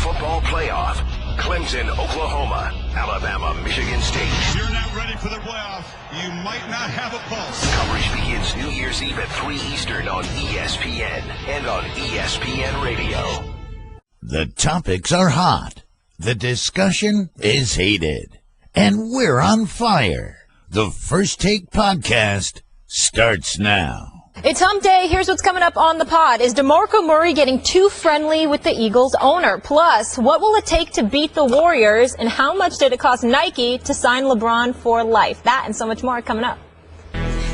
football playoff. Clemson, Oklahoma, Alabama, Michigan State. If you're not ready for the playoff, you might not have a pulse. Coverage begins New Year's Eve at 3 Eastern on ESPN and on ESPN Radio. The topics are hot. The discussion is heated. And we're on fire. The First Take Podcast starts now. It's hump day. Here's what's coming up on the pod. Is DeMarco Murray getting too friendly with the Eagles owner? Plus, what will it take to beat the Warriors? And how much did it cost Nike to sign LeBron for life? That and so much more coming up.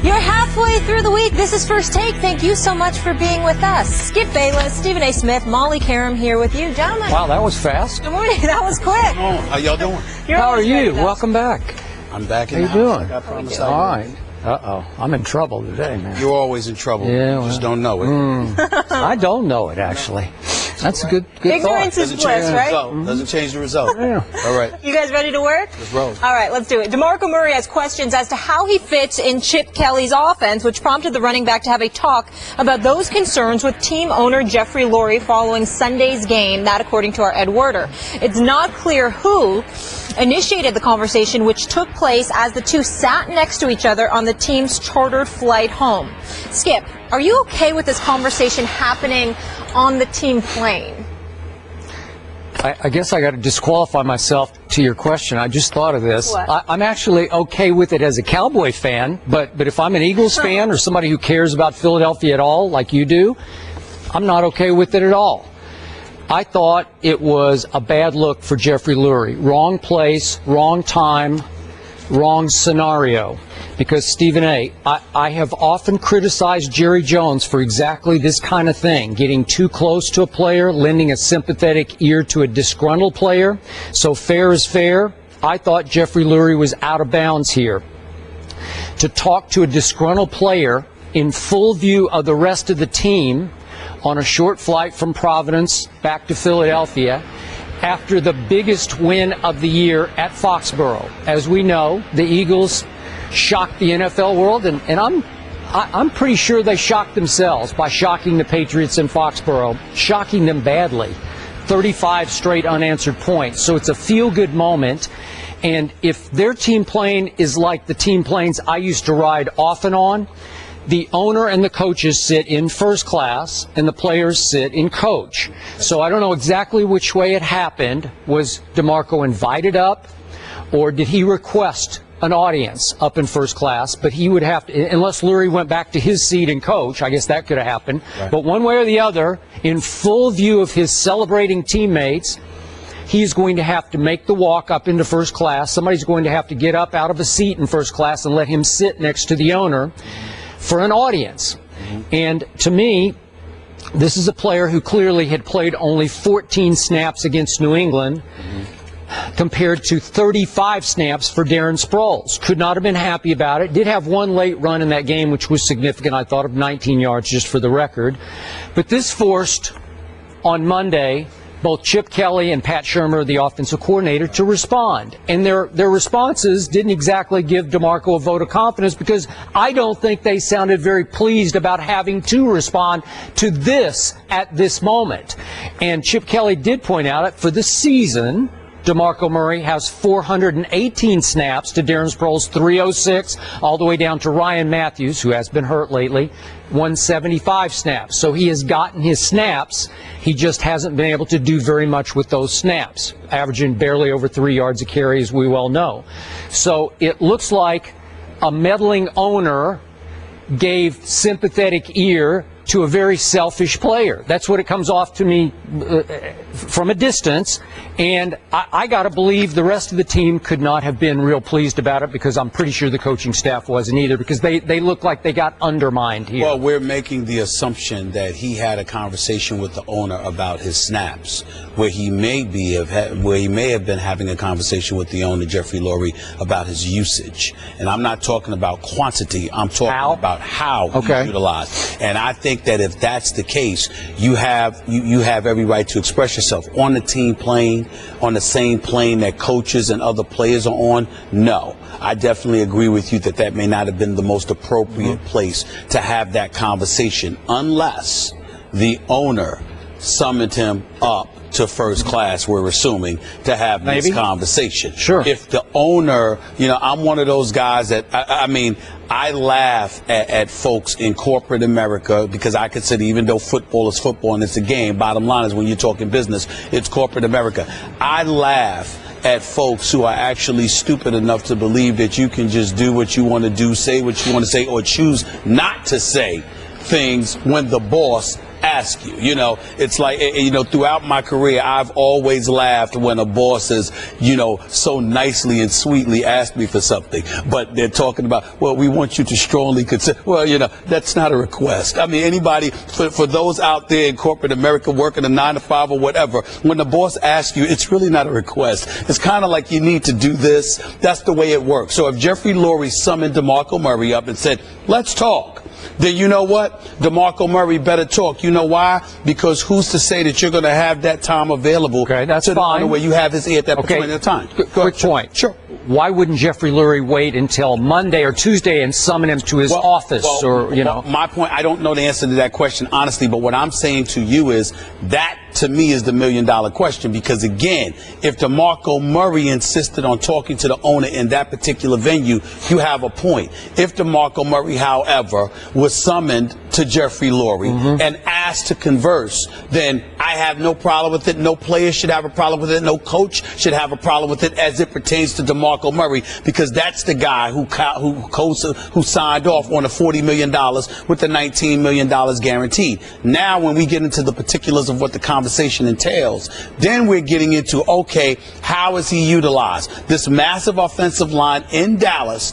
You're halfway through the week. This is First Take. Thank you so much for being with us. Skip Bayless, Stephen A. Smith, Molly Karam here with you. Gentlemen. Wow, that was fast. Good morning. That was quick. Oh, how y'all doing? How are you? Welcome back. I'm back in How the you house. doing? Like I promised All right. Uh-oh. I'm in trouble today, man. You're always in trouble. Yeah, well, just don't know it. I don't know it, actually. That's a good Ignorance thought. is bliss, right? Doesn't change the result. Yeah. All right. You guys ready to work? Let's roll. All right, let's do it. DeMarco Murray has questions as to how he fits in Chip Kelly's offense, which prompted the running back to have a talk about those concerns with team owner Jeffrey Lurie following Sunday's game, that according to our Ed Werder. It's not clear who initiated the conversation, which took place as the two sat next to each other on the team's chartered flight home. Skip, are you okay with this conversation happening on the team plane? I guess I got to disqualify myself to your question. I just thought of this. What? I'm actually okay with it as a Cowboy fan, but if I'm an Eagles fan or somebody who cares about Philadelphia at all, like you do, I'm not okay with it at all. I thought it was a bad look for Jeffrey Lurie. Wrong place, wrong time, wrong scenario. Because, Stephen A., I have often criticized Jerry Jones for exactly this kind of thing, getting too close to a player, lending a sympathetic ear to a disgruntled player. So fair is fair. I thought Jeffrey Lurie was out of bounds here. To talk to a disgruntled player in full view of the rest of the team on a short flight from Providence back to Philadelphia after the biggest win of the year at Foxborough. As we know, the Eagles shocked the NFL world, and I'm pretty sure they shocked themselves by shocking the Patriots in Foxborough, shocking them badly. 35 straight unanswered points. So it's a feel-good moment. And if their team plane is like the team planes I used to ride off and on, the owner and the coaches sit in first class, and the players sit in coach. So I don't know exactly which way it happened. Was DeMarco invited up, or did he request an audience up in first class? But he would have to, unless Lurie went back to his seat in coach, I guess that could have happened. Right. But one way or the other, in full view of his celebrating teammates, he's going to have to make the walk up into first class. Somebody's going to have to get up out of a seat in first class and let him sit next to the owner for an audience. And to me, this is a player who clearly had played only 14 snaps against New England compared to 35 snaps for Darren Sproles. Could not have been happy about it. Did have one late run in that game, which was significant, I thought, of 19 yards, just for the record. But this forced, on Monday, both Chip Kelly and Pat Shurmur, the offensive coordinator, to respond. And their responses didn't exactly give DeMarco a vote of confidence, because I don't think they sounded very pleased about having to respond to this at this moment. And Chip Kelly did point out that for the season, DeMarco Murray has 418 snaps to Darren Sproles' 306, all the way down to Ryan Matthews, who has been hurt lately, 175 snaps. So he has gotten his snaps. He just hasn't been able to do very much with those snaps, averaging barely over 3 yards a carry, as we well know. So it looks like a meddling owner gave sympathetic ear to a very selfish player. That's what it comes off to me from a distance. And I got to believe the rest of the team could not have been real pleased about it, because I'm pretty sure the coaching staff wasn't either, because they look like they got undermined here. Well, we're making the assumption that he had a conversation with the owner about his snaps, where he may have been having a conversation with the owner, Jeffrey Lurie, about his usage. And I'm not talking about quantity. I'm talking about how he's utilized. And I think that if that's the case, you have every right to express yourself on the team plane, on the same plane that coaches and other players are on. No, I definitely agree with you that may not have been the most appropriate place to have that conversation, unless the owner summoned him up to first class, we're assuming, to have this conversation. Sure. If the owner, I'm one of those guys that, I laugh at folks in corporate America because I consider, even though football is football and it's a game, bottom line is when you're talking business, it's corporate America. I laugh at folks who are actually stupid enough to believe that you can just do what you want to do, say what you want to say, or choose not to say things when the boss ask you. It's like, throughout my career, I've always laughed when a boss has, so nicely and sweetly asked me for something. But they're talking about, well, we want you to strongly consider. Well, that's not a request. Anybody, for those out there in corporate America working a 9-to-5 or whatever, when the boss asks you, it's really not a request. It's kind of like you need to do this. That's the way it works. So if Jeffrey Lurie summoned DeMarco Murray up and said, let's talk, then you know what? DeMarco Murray better talk. You know why? Because who's to say that you're going to have that time available? Okay, that's to fine. The where you have his ear at that point in the time. Quick point. Sure. Why wouldn't Jeffrey Lurie wait until Monday or Tuesday and summon him to his office? My point, I don't know the answer to that question, honestly, but what I'm saying to you is that, to me, is the million-dollar question. Because, again, if DeMarco Murray insisted on talking to the owner in that particular venue, you have a point. If DeMarco Murray, however, was summoned to Jeffrey Lurie and asked to converse, then I have no problem with it. No player should have a problem with it. No coach should have a problem with it as it pertains to DeMarco Murray, because that's the guy who signed off on the $40 million with the $19 million guaranteed. Now, when we get into the particulars of what the conversation entails, then we're getting into, okay, how is he utilized? This massive offensive line in Dallas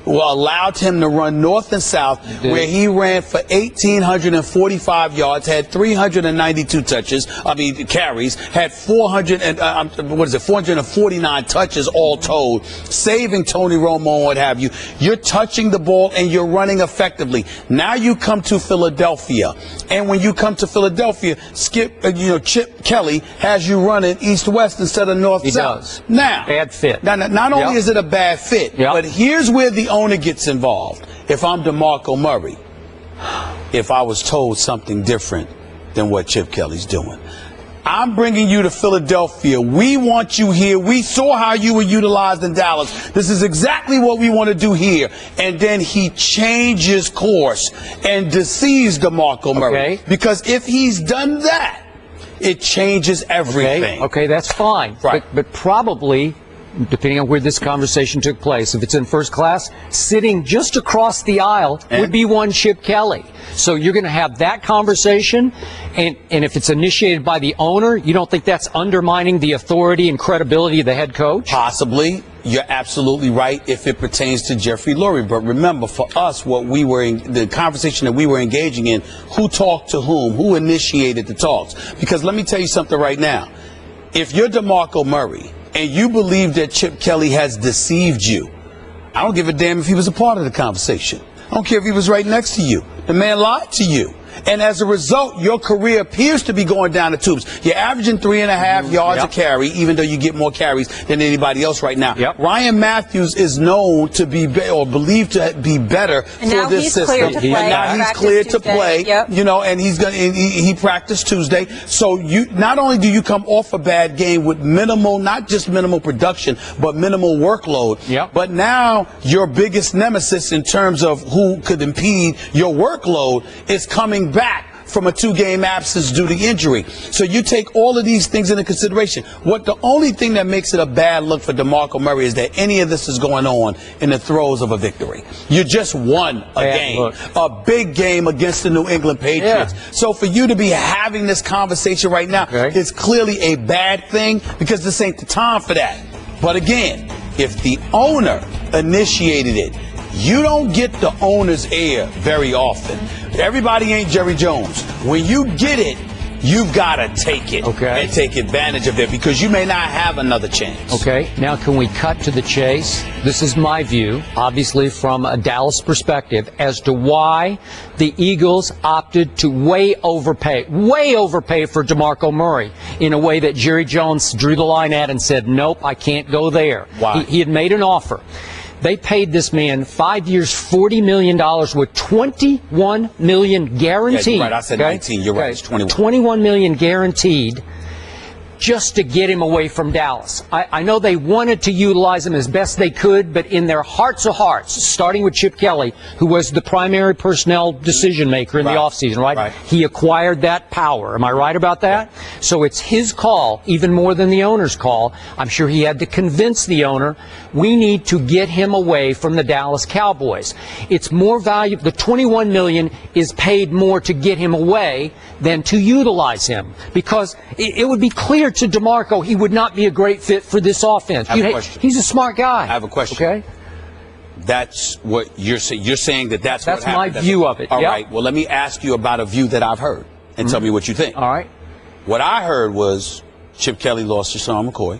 allowed him to run north and south, where he ran for 1,845 yards, had 392 carries, had 449 touches all told, saving Tony Romo and what have you. You're touching the ball and you're running effectively. Now you come to Philadelphia, and when you come to Philadelphia, Chip Kelly has you running east-west instead of north-south. He does. Now, bad fit. Now, not only is it a bad fit, but here's where the owner gets involved. If I'm DeMarco Murray, if I was told something different than what Chip Kelly's doing, I'm bringing you to Philadelphia. We want you here. We saw how you were utilized in Dallas. This is exactly what we want to do here. And then he changes course and deceives DeMarco Murray. Because if he's done that, it changes everything. Okay, that's fine. Right. But probably, depending on where this conversation took place, if it's in first class, sitting just across the aisle would be one Chip Kelly. So you're going to have that conversation, and if it's initiated by the owner, you don't think that's undermining the authority and credibility of the head coach? Possibly. You're absolutely right if it pertains to Jeffrey Lurie. But remember, for us, the conversation that we were engaging in, who talked to whom, who initiated the talks? Because let me tell you something right now. If you're DeMarco Murray and you believe that Chip Kelly has deceived you, I don't give a damn if he was a part of the conversation. I don't care if he was right next to you. The man lied to you. And as a result, your career appears to be going down the tubes. You're averaging 3.5 yards a carry, even though you get more carries than anybody else right now. Ryan Matthews is known to be, or believed to be better for this system. And now he's cleared to play. And he's going. He practiced Tuesday. So you not only do you come off a bad game with minimal, not just minimal production, but minimal workload. But now your biggest nemesis in terms of who could impede your workload is coming back from a 2-game absence due to injury. So you take all of these things into consideration. The only thing that makes it a bad look for DeMarco Murray is that any of this is going on in the throes of a victory. You just won a game, a big game against the New England Patriots. So for you to be having this conversation right now is clearly a bad thing, because this ain't the time for that. But again, if the owner initiated it, you don't get the owner's ear very often. Everybody ain't Jerry Jones. When you get it, you've got to take it and take advantage of it, because you may not have another chance. Okay, now can we cut to the chase? This is my view, obviously from a Dallas perspective, as to why the Eagles opted to way overpay for DeMarco Murray in a way that Jerry Jones drew the line at and said, nope, I can't go there. Why? He had made an offer. They paid this man 5 years, $40 million with $21 million guaranteed. Yeah, you're right. I said 19. You're right. It's 21. $21 million guaranteed. just to get him away from Dallas. I know they wanted to utilize him as best they could, but in their hearts of hearts, starting with Chip Kelly, who was the primary personnel decision maker in the offseason, right? He acquired that power. Am I right about that? So it's his call, even more than the owner's call. I'm sure he had to convince the owner, we need to get him away from the Dallas Cowboys. It's more valuable. The $21 million is paid more to get him away than to utilize him, because it would be clear to DeMarco he would not be a great fit for this offense. He's a smart guy. I have a question. Okay. That's what you're saying. You're saying that's what my happened. view of it. All right. Well, let me ask you about a view that I've heard, and tell me what you think. All right. What I heard was Chip Kelly lost LeSean McCoy.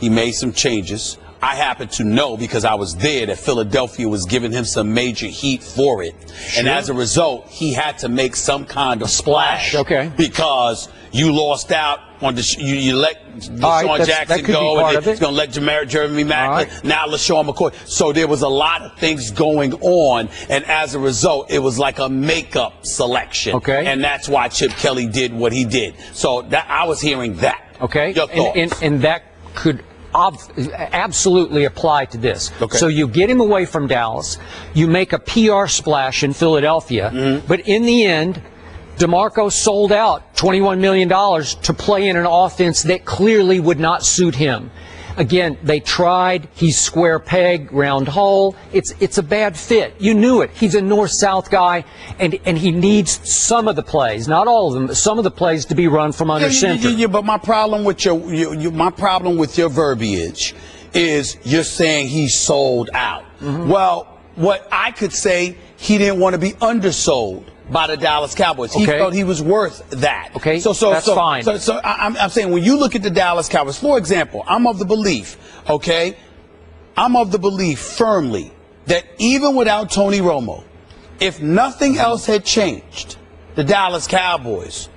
He made some changes. I happen to know, because I was there, that Philadelphia was giving him some major heat for it. Sure. And as a result, he had to make some kind of splash. Okay. Because you lost out on you let DeSean Jackson go, and he's going to let Jeremy Maclin, now LeSean McCoy. So there was a lot of things going on, and as a result, it was like a makeup selection. Okay. And that's why Chip Kelly did what he did. So that I was hearing that. Okay. Your thoughts? And that could absolutely apply to this. Okay. So you get him away from Dallas, you make a PR splash in Philadelphia, but in the end, DeMarco sold out $21 million to play in an offense that clearly would not suit him. Again, they tried. He's square peg, round hole. It's a bad fit. You knew it. He's a north-south guy, and he needs some of the plays, not all of them, but some of the plays to be run from under center. Yeah, but my problem with my problem with your verbiage is you're saying he sold out. Well, what I could say, he didn't want to be undersold by the Dallas Cowboys. He felt he was worth that. Okay, so that's fine. So I'm saying, when you look at the Dallas Cowboys, for example, I'm of the belief firmly that even without Tony Romo, if nothing else had changed, the Dallas Cowboys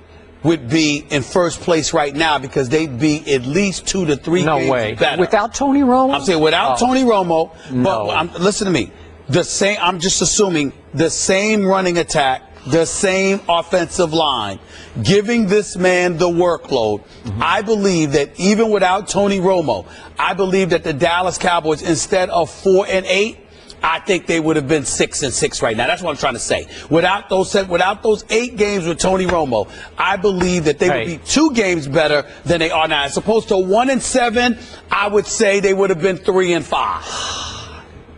would be in first place right now, because they'd be at least 2 to 3 games better. Without Tony Romo? I'm saying without Tony Romo, no. But listen to me. I'm just assuming the same running attack, the same offensive line, giving this man the workload. I believe that even without Tony Romo, I believe that the Dallas Cowboys, instead of 4-8, I think they would have been 6-6 right now. That's what I'm trying to say. Without those 8 games with Tony Romo, I believe that they would be 2 games better than they are now. As opposed to 1-7, I would say they would have been 3-5.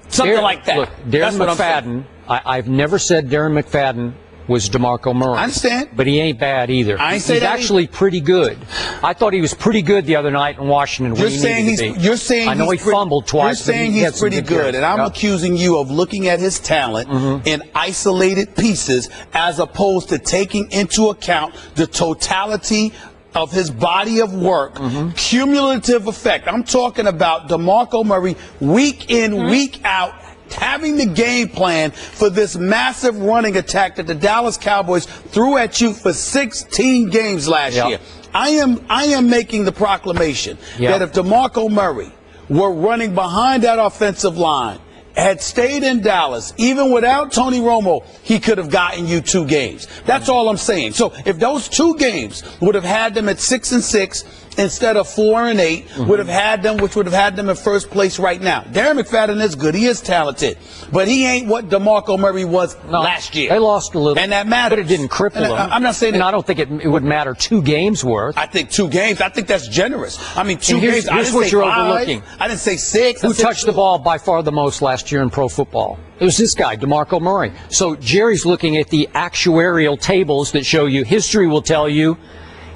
Something like that. Look, Darren McFadden, I've never said Darren McFadden was DeMarco Murray. I understand. But he ain't bad either. He's actually pretty good. I thought he was pretty good the other night in Washington. You're saying I know he fumbled twice. You're saying he's pretty good, and I'm accusing you of looking at his talent in isolated pieces, as opposed to taking into account the totality of his body of work, cumulative effect. I'm talking about DeMarco Murray, week in, week out, having the game plan for this massive running attack that the Dallas Cowboys threw at you for 16 games last year. I am making the proclamation that if DeMarco Murray were running behind that offensive line, had stayed in Dallas, even without Tony Romo, he could have gotten you 2 games. That's all I'm saying. So if those 2 games would have had them at 6-6 instead of 4-8, would have had them, which would have had them in first place right now. Darren McFadden is good. He is talented. But he ain't what DeMarco Murray was last year. They lost a little. And that matters. But it didn't cripple them. I'm not saying I don't think it would matter 2 games worth. I think 2 games. I think that's generous. I mean, 2 games. Here's what you're overlooking. I didn't say 6. Who touched the ball by far the most last year in pro football? It was this guy, DeMarco Murray. So Jerry's looking at the actuarial tables that show you, history will tell you,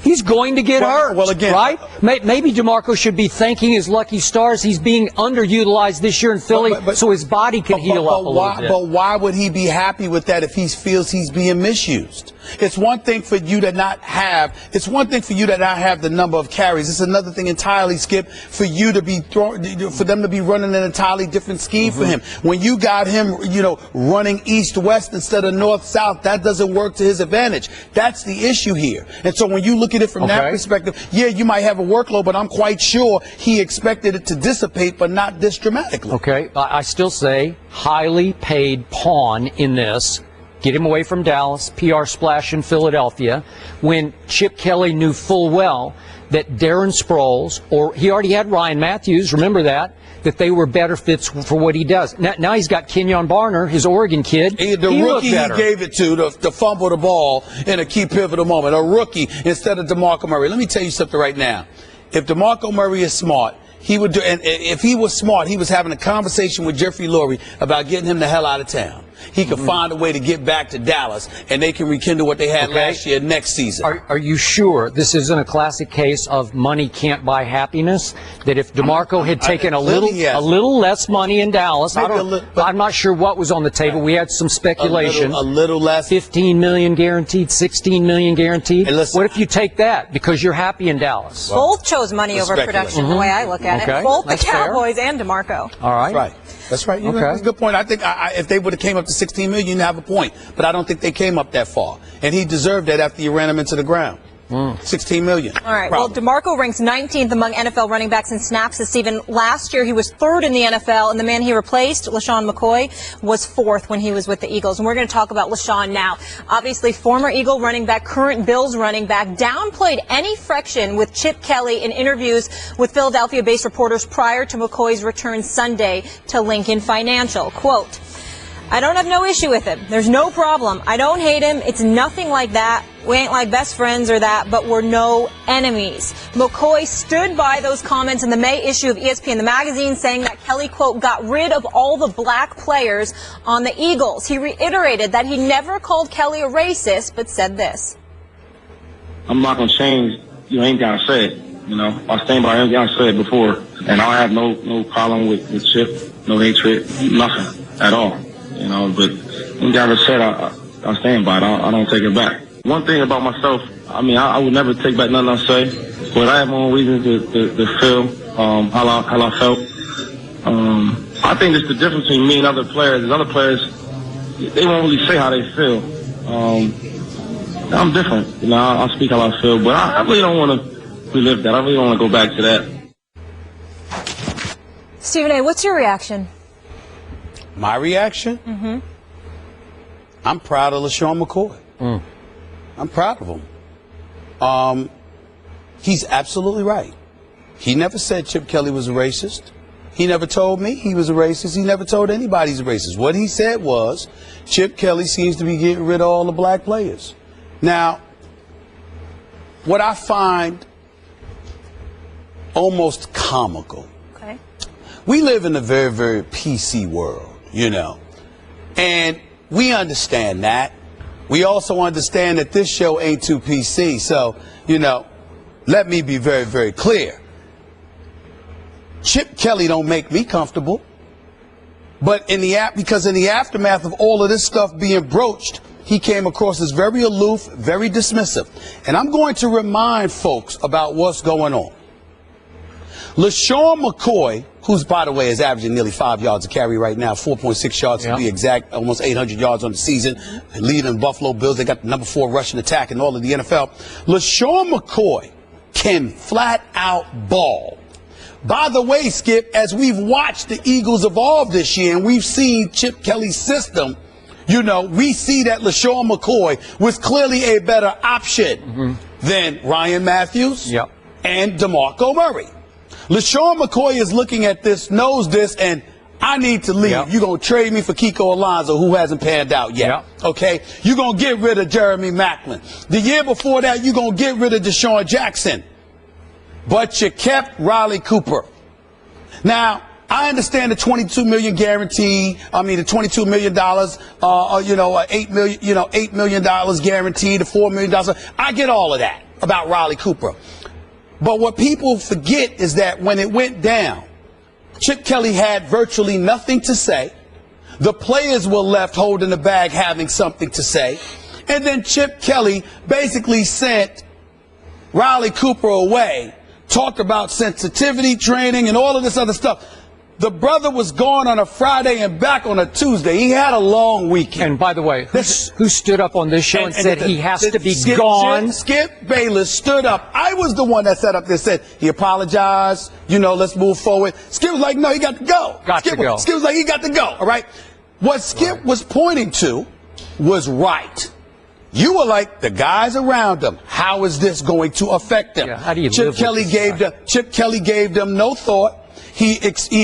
he's going to get hurt. Well, again, right? Maybe DeMarco should be thanking his lucky stars. He's being underutilized this year in Philly, so his body can heal up a little bit. But why would he be happy with that if he feels he's being misused? It's one thing for you to not have. It's one thing for you to not have the number of carries. It's another thing entirely, Skip, for you to be for them to be running an entirely different scheme for him. When you got him, running east-west instead of north-south, that doesn't work to his advantage. That's the issue here. And so when you look at it from that perspective, yeah, you might have a workload, but I'm quite sure he expected it to dissipate, but not this dramatically. Okay, I still say highly paid pawn in this. Get him away from Dallas, PR splash in Philadelphia, when Chip Kelly knew full well that Darren Sproles, or he already had Ryan Matthews, remember that they were better fits for what he does. Now he's got Kenyon Barner, his Oregon kid. The rookie he gave it to fumble the ball in a key pivotal moment. A rookie instead of DeMarco Murray. Let me tell you something right now. If DeMarco Murray is smart, he would do, and if he was smart, he was having a conversation with Jeffrey Lurie about getting him the hell out of town. He could find a way to get back to Dallas, and they can rekindle what they had last year next season. Are you sure this isn't a classic case of money can't buy happiness? That if DeMarco had taken a little less money in Dallas, I'm not sure what was on the table. We had some speculation. A little less. 15 million guaranteed, 16 million guaranteed. What if you take that because you're happy in Dallas? Both chose money over production, the way I look at it. Both the Cowboys and DeMarco. All right. That's right. That's right. That's a good point. I think if they would have came up to 16 million, you'd have a point. But I don't think they came up that far. And he deserved that after you ran him into the ground. 16 million. All right. Well, DeMarco ranks 19th among NFL running backs in snaps this season. Last year, he was 3rd in the NFL, and the man he replaced, LeSean McCoy, was 4th when he was with the Eagles. And we're going to talk about LeSean now. Obviously, former Eagle running back, current Bills running back, downplayed any friction with Chip Kelly in interviews with Philadelphia-based reporters prior to McCoy's return Sunday to Lincoln Financial. Quote, "I don't have no issue with him. There's no problem. I don't hate him. It's nothing like that. We ain't like best friends or that, but we're no enemies." McCoy stood by those comments in the May issue of ESPN, the magazine, saying that Kelly, quote, "got rid of all the black players on the Eagles." He reiterated that he never called Kelly a racist, but said this. "I'm not going to change, anything I said. I stand by everything I said before, and I have no problem with Chip, no hatred, nothing at all. But anything I said, I stand by it. I don't take it back. One thing about myself, I would never take back nothing I say, but I have my own reasons to feel how I felt. I think it's the difference between me and other players. Is other players, they won't really say how they feel. I'm different. I speak how I feel, but I really don't want to relive that. I really don't want to go back to that. Stephen A., what's your reaction? My reaction? I'm proud of LeSean McCoy. I'm proud of him. He's absolutely right. He never said Chip Kelly was a racist. He never told me he was a racist. He never told anybody he's a racist. What he said was Chip Kelly seems to be getting rid of all the black players. Now, what I find almost comical, we live in a very, very PC world. And we understand that. We also understand that this show ain't too PC. So, let me be very, very clear. Chip Kelly don't make me comfortable. But because in the aftermath of all of this stuff being broached, he came across as very aloof, very dismissive. And I'm going to remind folks about what's going on. LeSean McCoy, who's, by the way, is averaging nearly 5 yards a carry right now, 4.6 yards to be exact, almost 800 yards on the season, leading Buffalo Bills. They got the number 4 rushing attack in all of the NFL. LeSean McCoy can flat out ball. By the way, Skip, as we've watched the Eagles evolve this year and we've seen Chip Kelly's system, we see that LeSean McCoy was clearly a better option than Ryan Matthews and DeMarco Murray. LeSean McCoy is looking at this, knows this, and I need to leave. You're going to trade me for Kiko Alonso, who hasn't panned out yet. Okay? You're going to get rid of Jeremy Maclin. The year before that, you're going to get rid of Deshaun Jackson. But you kept Riley Cooper. Now, I understand the $22 million guarantee. The $22 million, $8 million guarantee, the $4 million. I get all of that about Riley Cooper. But what people forget is that when it went down, Chip Kelly had virtually nothing to say. The players were left holding the bag having something to say. And then Chip Kelly basically sent Riley Cooper away, talked about sensitivity training and all of this other stuff. The brother was gone on a Friday and back on a Tuesday. He had a long weekend. And by the way, who stood up on this show and said he has to be gone? Skip Bayless stood up. I was the one that sat up there and said he apologized. Let's move forward. Skip was like, no, he got to go. Skip was like, he got to go. All right. What Skip was pointing to was right. You were like, the guys around him, how is this going to affect them? Yeah, how do you Chip live Kelly with Chip Kelly gave them no thought. He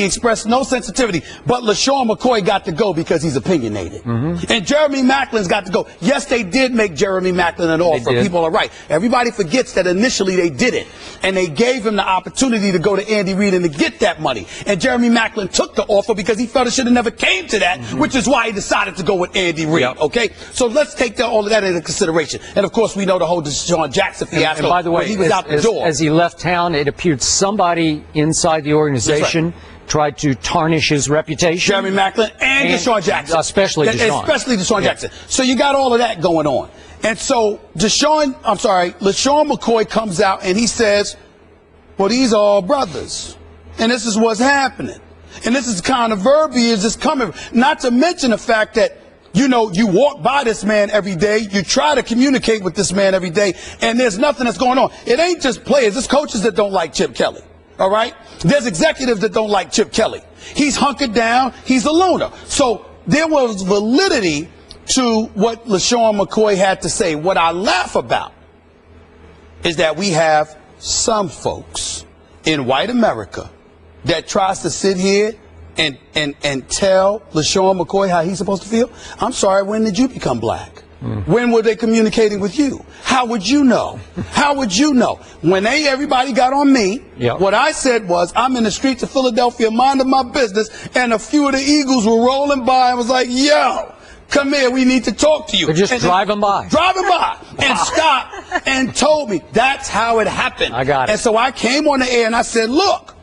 expressed no sensitivity, but LeSean McCoy got to go because he's opinionated. And Jeremy Maclin's got to go. Yes, they did make Jeremy Maclin an offer. People are right. Everybody forgets that initially they didn't, and they gave him the opportunity to go to Andy Reid and to get that money. And Jeremy Maclin took the offer because he felt it should have never came to that, which is why he decided to go with Andy Reid. Okay, so let's take all of that into consideration. And of course, we know the whole Deshaun Jackson fiasco. And by the way, he was out the door. As he left town, it appeared somebody inside the organization tried to tarnish his reputation. Jeremy Maclin and Deshaun Jackson. Especially Deshaun Jackson. So you got all of that going on. And so LeSean McCoy comes out and he says, well, these are all brothers. And this is what's happening. And this is the kind of verbiage that's coming. Not to mention the fact that, you walk by this man every day. You try to communicate with this man every day. And there's nothing that's going on. It ain't just players. It's coaches that don't like Chip Kelly. All right? There's executives that don't like Chip Kelly. He's hunkered down. He's a loner. So there was validity to what LeSean McCoy had to say. What I laugh about is that we have some folks in white America that tries to sit here and tell LeSean McCoy how he's supposed to feel. I'm sorry, when did you become black? When were they communicating with you? How would you know? How would you know? When everybody got on me, what I said was, I'm in the streets of Philadelphia minding my business, and a few of the Eagles were rolling by and was like, yo, come here, we need to talk to you. They're just driving by. And stopped and told me that's how it happened. I got it. And so I came on the air and I said, look,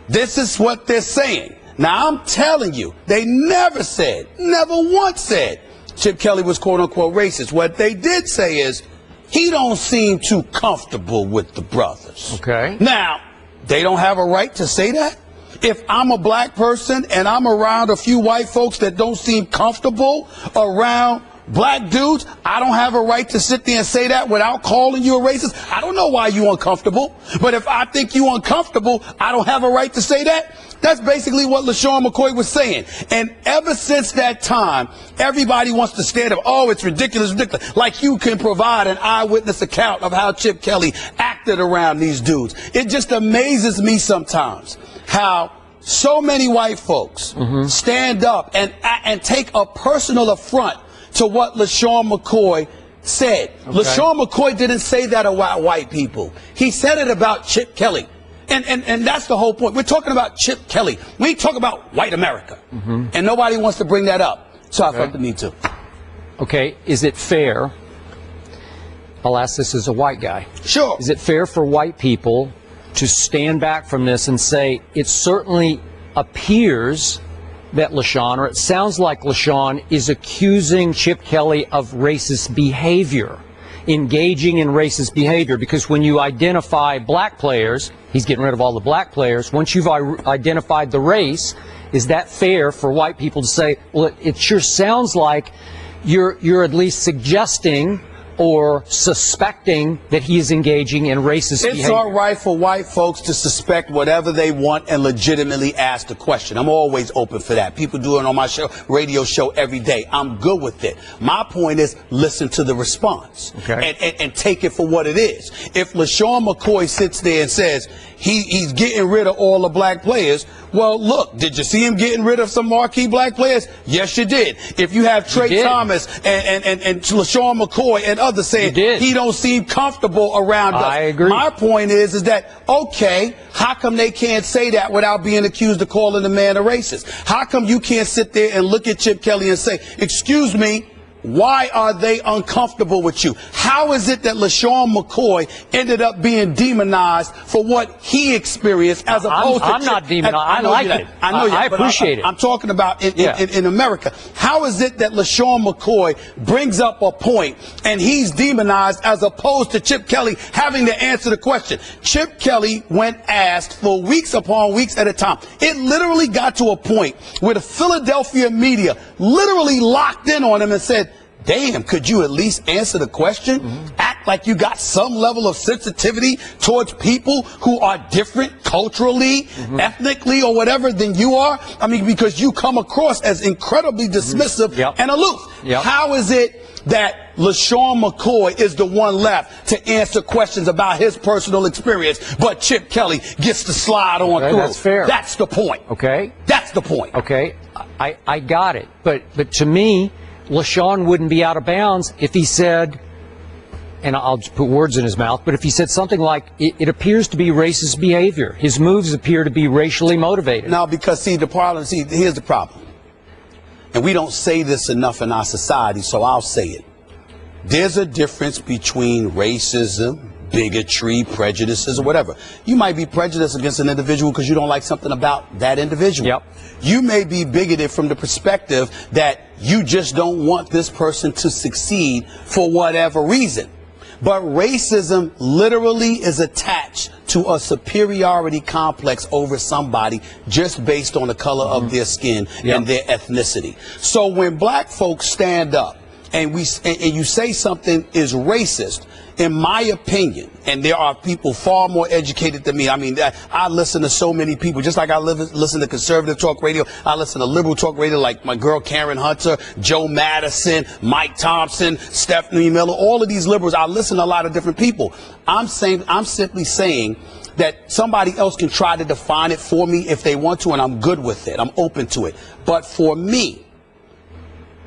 this is what they're saying. Now I'm telling you, they never once said, Chip Kelly was quote-unquote racist. What they did say is, he don't seem too comfortable with the brothers. Okay. Now, they don't have a right to say that. If I'm a black person and I'm around a few white folks that don't seem comfortable around black dudes, I don't have a right to sit there and say that without calling you a racist. I don't know why you're uncomfortable, but if I think you're uncomfortable, I don't have a right to say that. That's basically what LeSean McCoy was saying. And ever since that time, everybody wants to stand up. Oh, it's ridiculous. Like you can provide an eyewitness account of how Chip Kelly acted around these dudes. It just amazes me sometimes how so many white folks stand up and take a personal affront to what LeSean McCoy said. Okay. LeSean McCoy didn't say that about white people. He said it about Chip Kelly. And that's the whole point. We're talking about Chip Kelly. We talk about white America. And nobody wants to bring that up. So I felt the need to. Okay, is it fair? I'll ask this as a white guy. Sure. Is it fair for white people to stand back from this and say it certainly appears that LeSean, or it sounds like LeSean, is accusing Chip Kelly of racist behavior, engaging in racist behavior? Because when you identify black players, he's getting rid of all the black players. Once you've identified the race, is that fair for white people to say, well, it sure sounds like you're at least suggesting or suspecting that he is engaging in racist behavior? It's all right for white folks to suspect whatever they want and legitimately ask the question. I'm always open for that. People do it on my radio show every day. I'm good with it. My point is, listen to the response and take it for what it is. If LeSean McCoy sits there and says he's getting rid of all the black players, well, look, did you see him getting rid of some marquee black players? Yes, you did. If you have Trey Thomas and LeSean McCoy and others saying he don't seem comfortable around us. I agree. My point is that, okay, how come they can't say that without being accused of calling the man a racist? How come you can't sit there and look at Chip Kelly and say, excuse me, why are they uncomfortable with you? How is it that LeSean McCoy ended up being demonized for what he experienced as opposed to I'm not demonized. I like it. I know I appreciate it. I'm talking about in America. How is it that LeSean McCoy brings up a point and he's demonized as opposed to Chip Kelly having to answer the question? Chip Kelly went asked for weeks upon weeks at a time. It literally got to a point where the Philadelphia media literally locked in on him and said, damn, could you at least answer the question? Act like you got some level of sensitivity towards people who are different culturally, ethnically, or whatever than you are. I mean, because you come across as incredibly dismissive and aloof. How is it that LeSean McCoy is the one left to answer questions about his personal experience, but Chip Kelly gets to slide on through. That's fair. That's the point. Okay. That's the point. Okay. I got it. But to me, LeSean wouldn't be out of bounds if he said, and I'll just put words in his mouth, but if he said something like, it appears to be racist behavior. His moves appear to be racially motivated. No, because, here's the problem. And we don't say this enough in our society, so I'll say it. There's a difference between racism, bigotry, prejudices, or whatever. You might be prejudiced against an individual because you don't like something about that individual. Yep. You may be bigoted from the perspective that you just don't want this person to succeed for whatever reason. But racism literally is attached to a superiority complex over somebody just based on the color of their skin and their ethnicity. So when black folks stand up and you say something is racist, in my opinion, and there are people far more educated than me. I mean, I listen to so many people, just like I listen to conservative talk radio. I listen to liberal talk radio, like my girl Karen Hunter, Joe Madison, Mike Thompson, Stephanie Miller, all of these liberals. I listen to a lot of different people. I'm simply saying that somebody else can try to define it for me if they want to, and I'm good with it. I'm open to it. But for me,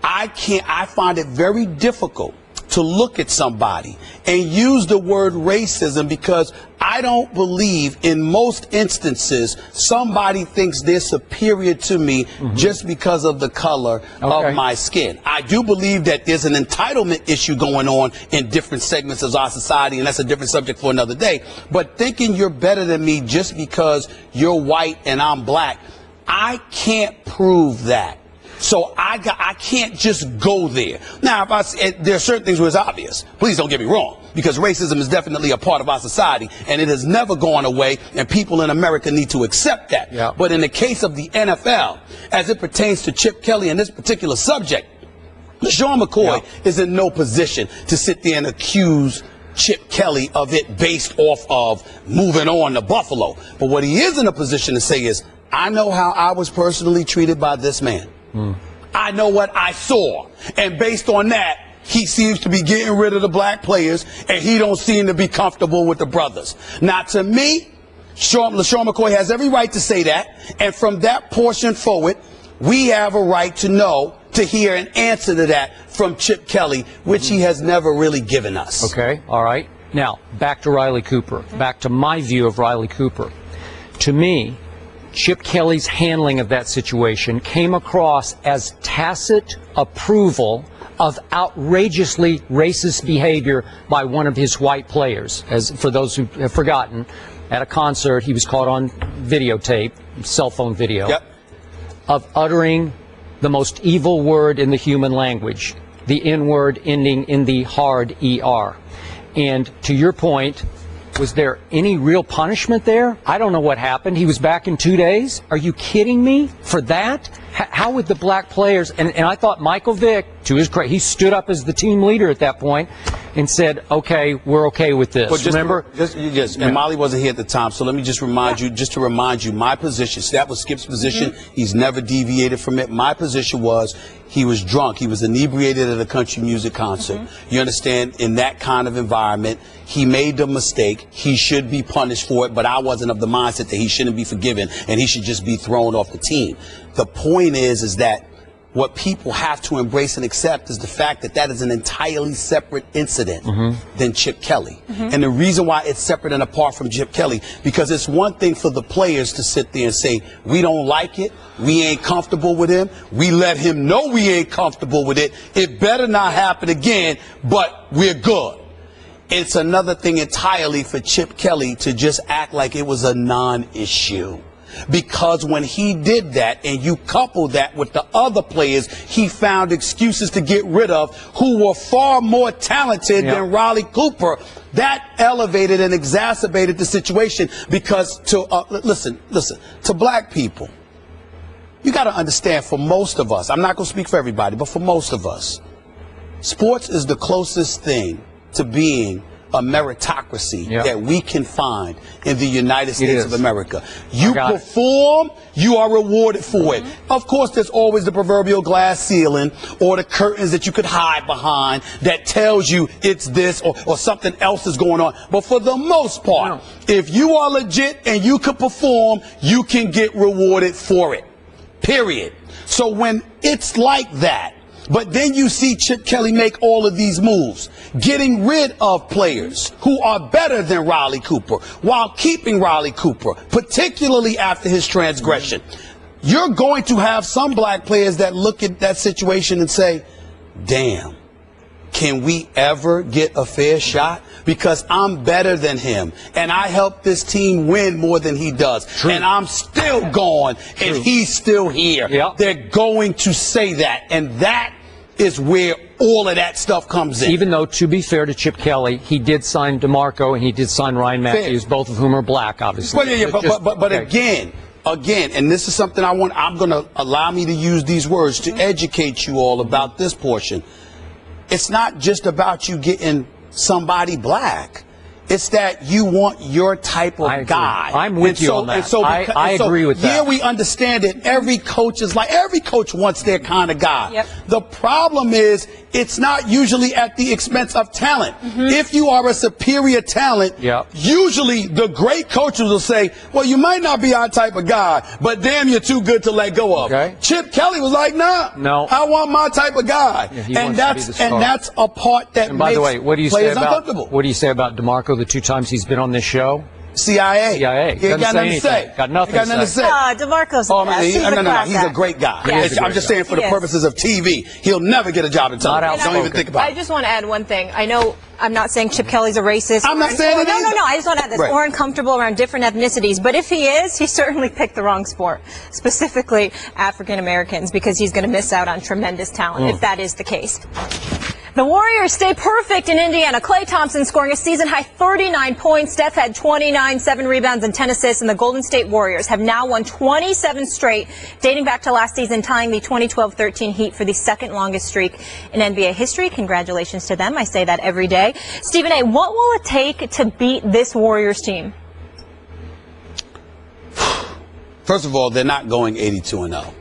I find it very difficult to look at somebody and use the word racism because I don't believe in most instances somebody thinks they're superior to me just because of the color of my skin. I do believe that there's an entitlement issue going on in different segments of our society, and that's a different subject for another day. But thinking you're better than me just because you're white and I'm black, I can't prove that. So I can't just go there. Now, there are certain things where it's obvious. Please don't get me wrong, because racism is definitely a part of our society, and it has never gone away, and people in America need to accept that. Yeah. But in the case of the NFL, as it pertains to Chip Kelly and this particular subject, LeSean McCoy is in no position to sit there and accuse Chip Kelly of it based off of moving on to Buffalo. But what he is in a position to say is, I know how I was personally treated by this man. I know what I saw, and based on that, he seems to be getting rid of the black players, and he don't seem to be comfortable with the brothers. Now, to me, LeSean McCoy has every right to say that, and from that portion forward, we have a right to know, to hear an answer to that from Chip Kelly, which he has never really given us. Okay, all right. Now, back to Riley Cooper, back to my view of Riley Cooper. To me, Chip Kelly's handling of that situation came across as tacit approval of outrageously racist behavior by one of his white players. As for those who have forgotten, at a concert, he was caught on videotape, cell phone video, of uttering the most evil word in the human language, the N-word ending in the hard ER. And to your point, was there any real punishment there? I don't know what happened. He was back in 2 days? Are you kidding me? For that? How would the black players, and I thought Michael Vick, to his credit, he stood up as the team leader at that point and said, okay, we're okay with this. But remember? And Molly wasn't here at the time, so let me just remind you, just to remind you, my position, so that was Skip's position. He's never deviated from it. My position was he was drunk. He was inebriated at a country music concert. You understand? In that kind of environment, he made the mistake. He should be punished for it, but I wasn't of the mindset that he shouldn't be forgiven and he should just be thrown off the team. The point is that what people have to embrace and accept is the fact that that is an entirely separate incident than Chip Kelly. And the reason why it's separate and apart from Chip Kelly, because it's one thing for the players to sit there and say, we don't like it, we ain't comfortable with him, we let him know we ain't comfortable with it, it better not happen again, but we're good. It's another thing entirely for Chip Kelly to just act like it was a non-issue. Because when he did that, and you couple that with the other players he found excuses to get rid of who were far more talented than Riley Cooper, that elevated and exacerbated the situation. Because listen, to black people, you got to understand, for most of us, I'm not going to speak for everybody, but for most of us, sports is the closest thing to being a meritocracy that we can find in the United States of America. You perform, you are rewarded for it. Of course, there's always the proverbial glass ceiling or the curtains that you could hide behind that tells you it's this or something else is going on. But for the most part, if you are legit and you can perform, you can get rewarded for it. Period. So when it's like that, but then you see Chip Kelly make all of these moves, getting rid of players who are better than Riley Cooper while keeping Riley Cooper, particularly after his transgression. You're going to have some black players that look at that situation and say, damn, can we ever get a fair shot? Because I'm better than him, and I help this team win more than he does. True. And I'm still gone, and he's still here. Yep. They're going to say that, and that is where all of that stuff comes in. Even though, to be fair to Chip Kelly, he did sign DeMarco, and he did sign Ryan Matthews, both of whom are black, obviously. But again, and this is something I'm going to allow me to use these words to educate you all about this portion. It's not just about you getting somebody black. It's that you want your type of guy. I'm with you on that. I agree with that. Here we understand it. Every coach wants their kind of guy. Yep. The problem is it's not usually at the expense of talent. If you are a superior talent, usually the great coaches will say, well, you might not be our type of guy, but damn, you're too good to let go of. Okay. Chip Kelly was like, no, I want my type of guy. And that's a part that makes players uncomfortable. What do you say about DeMarco the 2 times he's been on this show? CIA. He got nothing to say. Got nothing to say. DeMarco's the best. He's a great guy. I'm just saying for the purposes of TV, he'll never get a job in television. Don't even think about it. I just want to add one thing. I know I'm not saying Chip Kelly's a racist. I'm not saying it either. No. I just want to add this. Or uncomfortable around different ethnicities. But if he is, he certainly picked the wrong sport, specifically African Americans, because he's going to miss out on tremendous talent if that is the case. The Warriors stay perfect in Indiana. Klay Thompson scoring a season-high 39 points. Steph had 29, 7 rebounds, and 10 assists. And the Golden State Warriors have now won 27 straight, dating back to last season, tying the 2012-13 Heat for the second longest streak in NBA history. Congratulations to them. I say that every day. Stephen A., what will it take to beat this Warriors team? First of all, they're not going 82-0.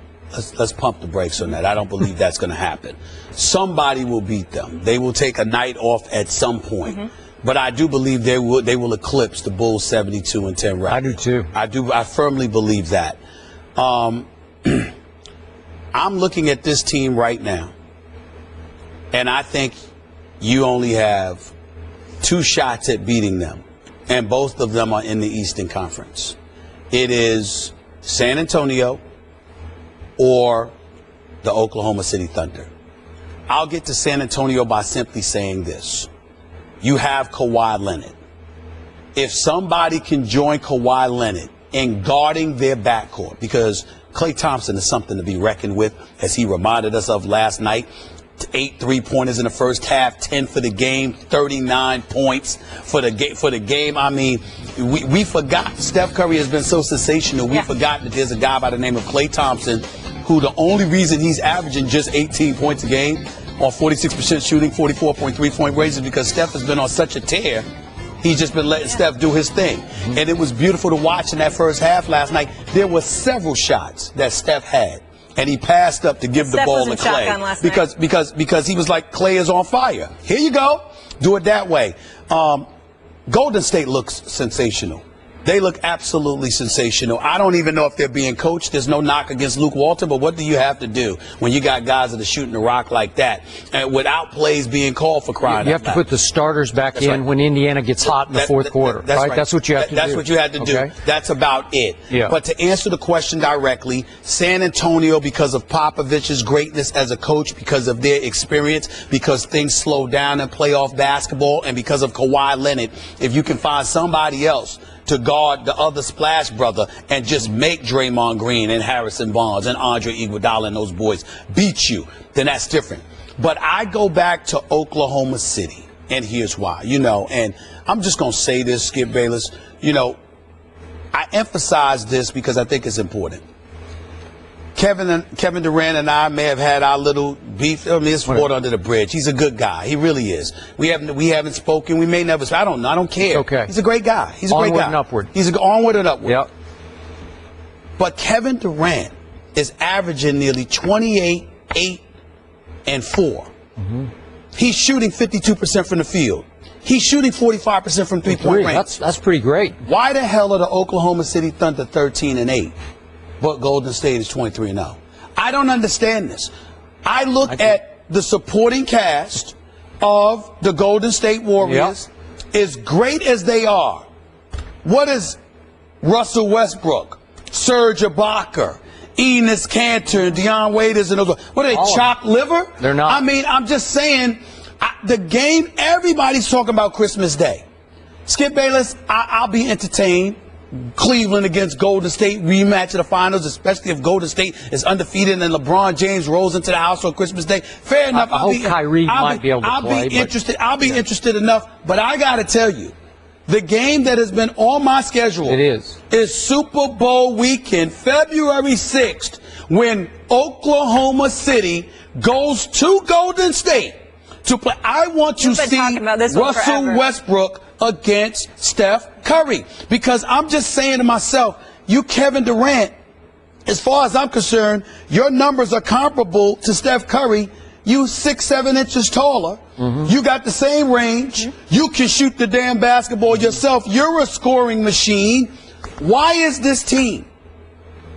Let's pump the brakes on that. I don't believe that's going to happen. Somebody will beat them. They will take a night off at some point. But I do believe they will eclipse the Bulls' 72-10 record. I do too. I firmly believe that. I'm looking at this team right now, and I think you only have 2 shots at beating them, and both of them are in the Eastern Conference. It is San Antonio or the Oklahoma City Thunder. I'll get to San Antonio by simply saying this. You have Kawhi Leonard. If somebody can join Kawhi Leonard in guarding their backcourt, because Klay Thompson is something to be reckoned with, as he reminded us of last night. 8 3-pointers in the first half, 10 for the game, 39 points for the game. I mean, we forgot. Steph Curry has been so sensational. We forgot that there's a guy by the name of Klay Thompson who the only reason he's averaging just 18 points a game on 46% shooting, 44.3-point range is because Steph has been on such a tear. He's just been letting Steph do his thing. And it was beautiful to watch in that first half last night. There were several shots that Steph had. And he passed up to give the ball to Klay because he was like, Klay is on fire. Here you go. Do it that way. Golden State looks sensational. They look absolutely sensational. I don't even know if they're being coached. There's no knock against Luke Walton, but what do you have to do when you got guys that are shooting the rock like that and without plays being called for crying out loud? You have to put the starters back in when Indiana gets hot in the fourth quarter, right? That's what you have to do. That's what you had to do. That's about it. Yeah. But to answer the question directly, San Antonio, because of Popovich's greatness as a coach, because of their experience, because things slow down in playoff basketball, and because of Kawhi Leonard, if you can find somebody else to guard the other splash brother and just make Draymond Green and Harrison Barnes and Andre Iguodala and those boys beat you, then that's different. But I go back to Oklahoma City, and here's why. And I'm just going to say this, Skip Bayless. I emphasize this because I think it's important. Kevin Durant and I may have had our little beef. I mean, it's water under the bridge. He's a good guy. He really is. We haven't spoken. We may never. I don't know. I don't care. Okay. He's a great guy. He's a great guy. Onward and upward. He's onward and upward. Yep. But Kevin Durant is averaging nearly 28, 8, and 4. Mm-hmm. He's shooting 52% from the field. He's shooting 45% from three-point range. That's pretty great. Why the hell are the Oklahoma City Thunder 13-8, but Golden State is 23-0? I don't understand this. I look at the supporting cast of the Golden State Warriors. Yep. As great as they are, what is Russell Westbrook, Serge Ibaka, Enes Kanter, and Deion Waiters, and those? What are they, chopped liver? They're not. I mean, I'm just saying, the game, everybody's talking about Christmas Day. Skip Bayless, I'll be entertained. Cleveland against Golden State rematch of the finals, especially if Golden State is undefeated and LeBron James rolls into the house on Christmas Day. Fair enough. I hope Kyrie might be able to play. I'll be interested enough, but I got to tell you, the game that has been on my schedule is Super Bowl weekend, February 6th, when Oklahoma City goes to Golden State to play. I want to see Russell Westbrook against Steph Curry, because I'm just saying to myself, you Kevin Durant, as far as I'm concerned, your numbers are comparable to Steph Curry. You 6-7 inches taller. Mm-hmm. You got the same range. Mm-hmm. You can shoot the damn basketball yourself. You're a scoring machine. Why is this team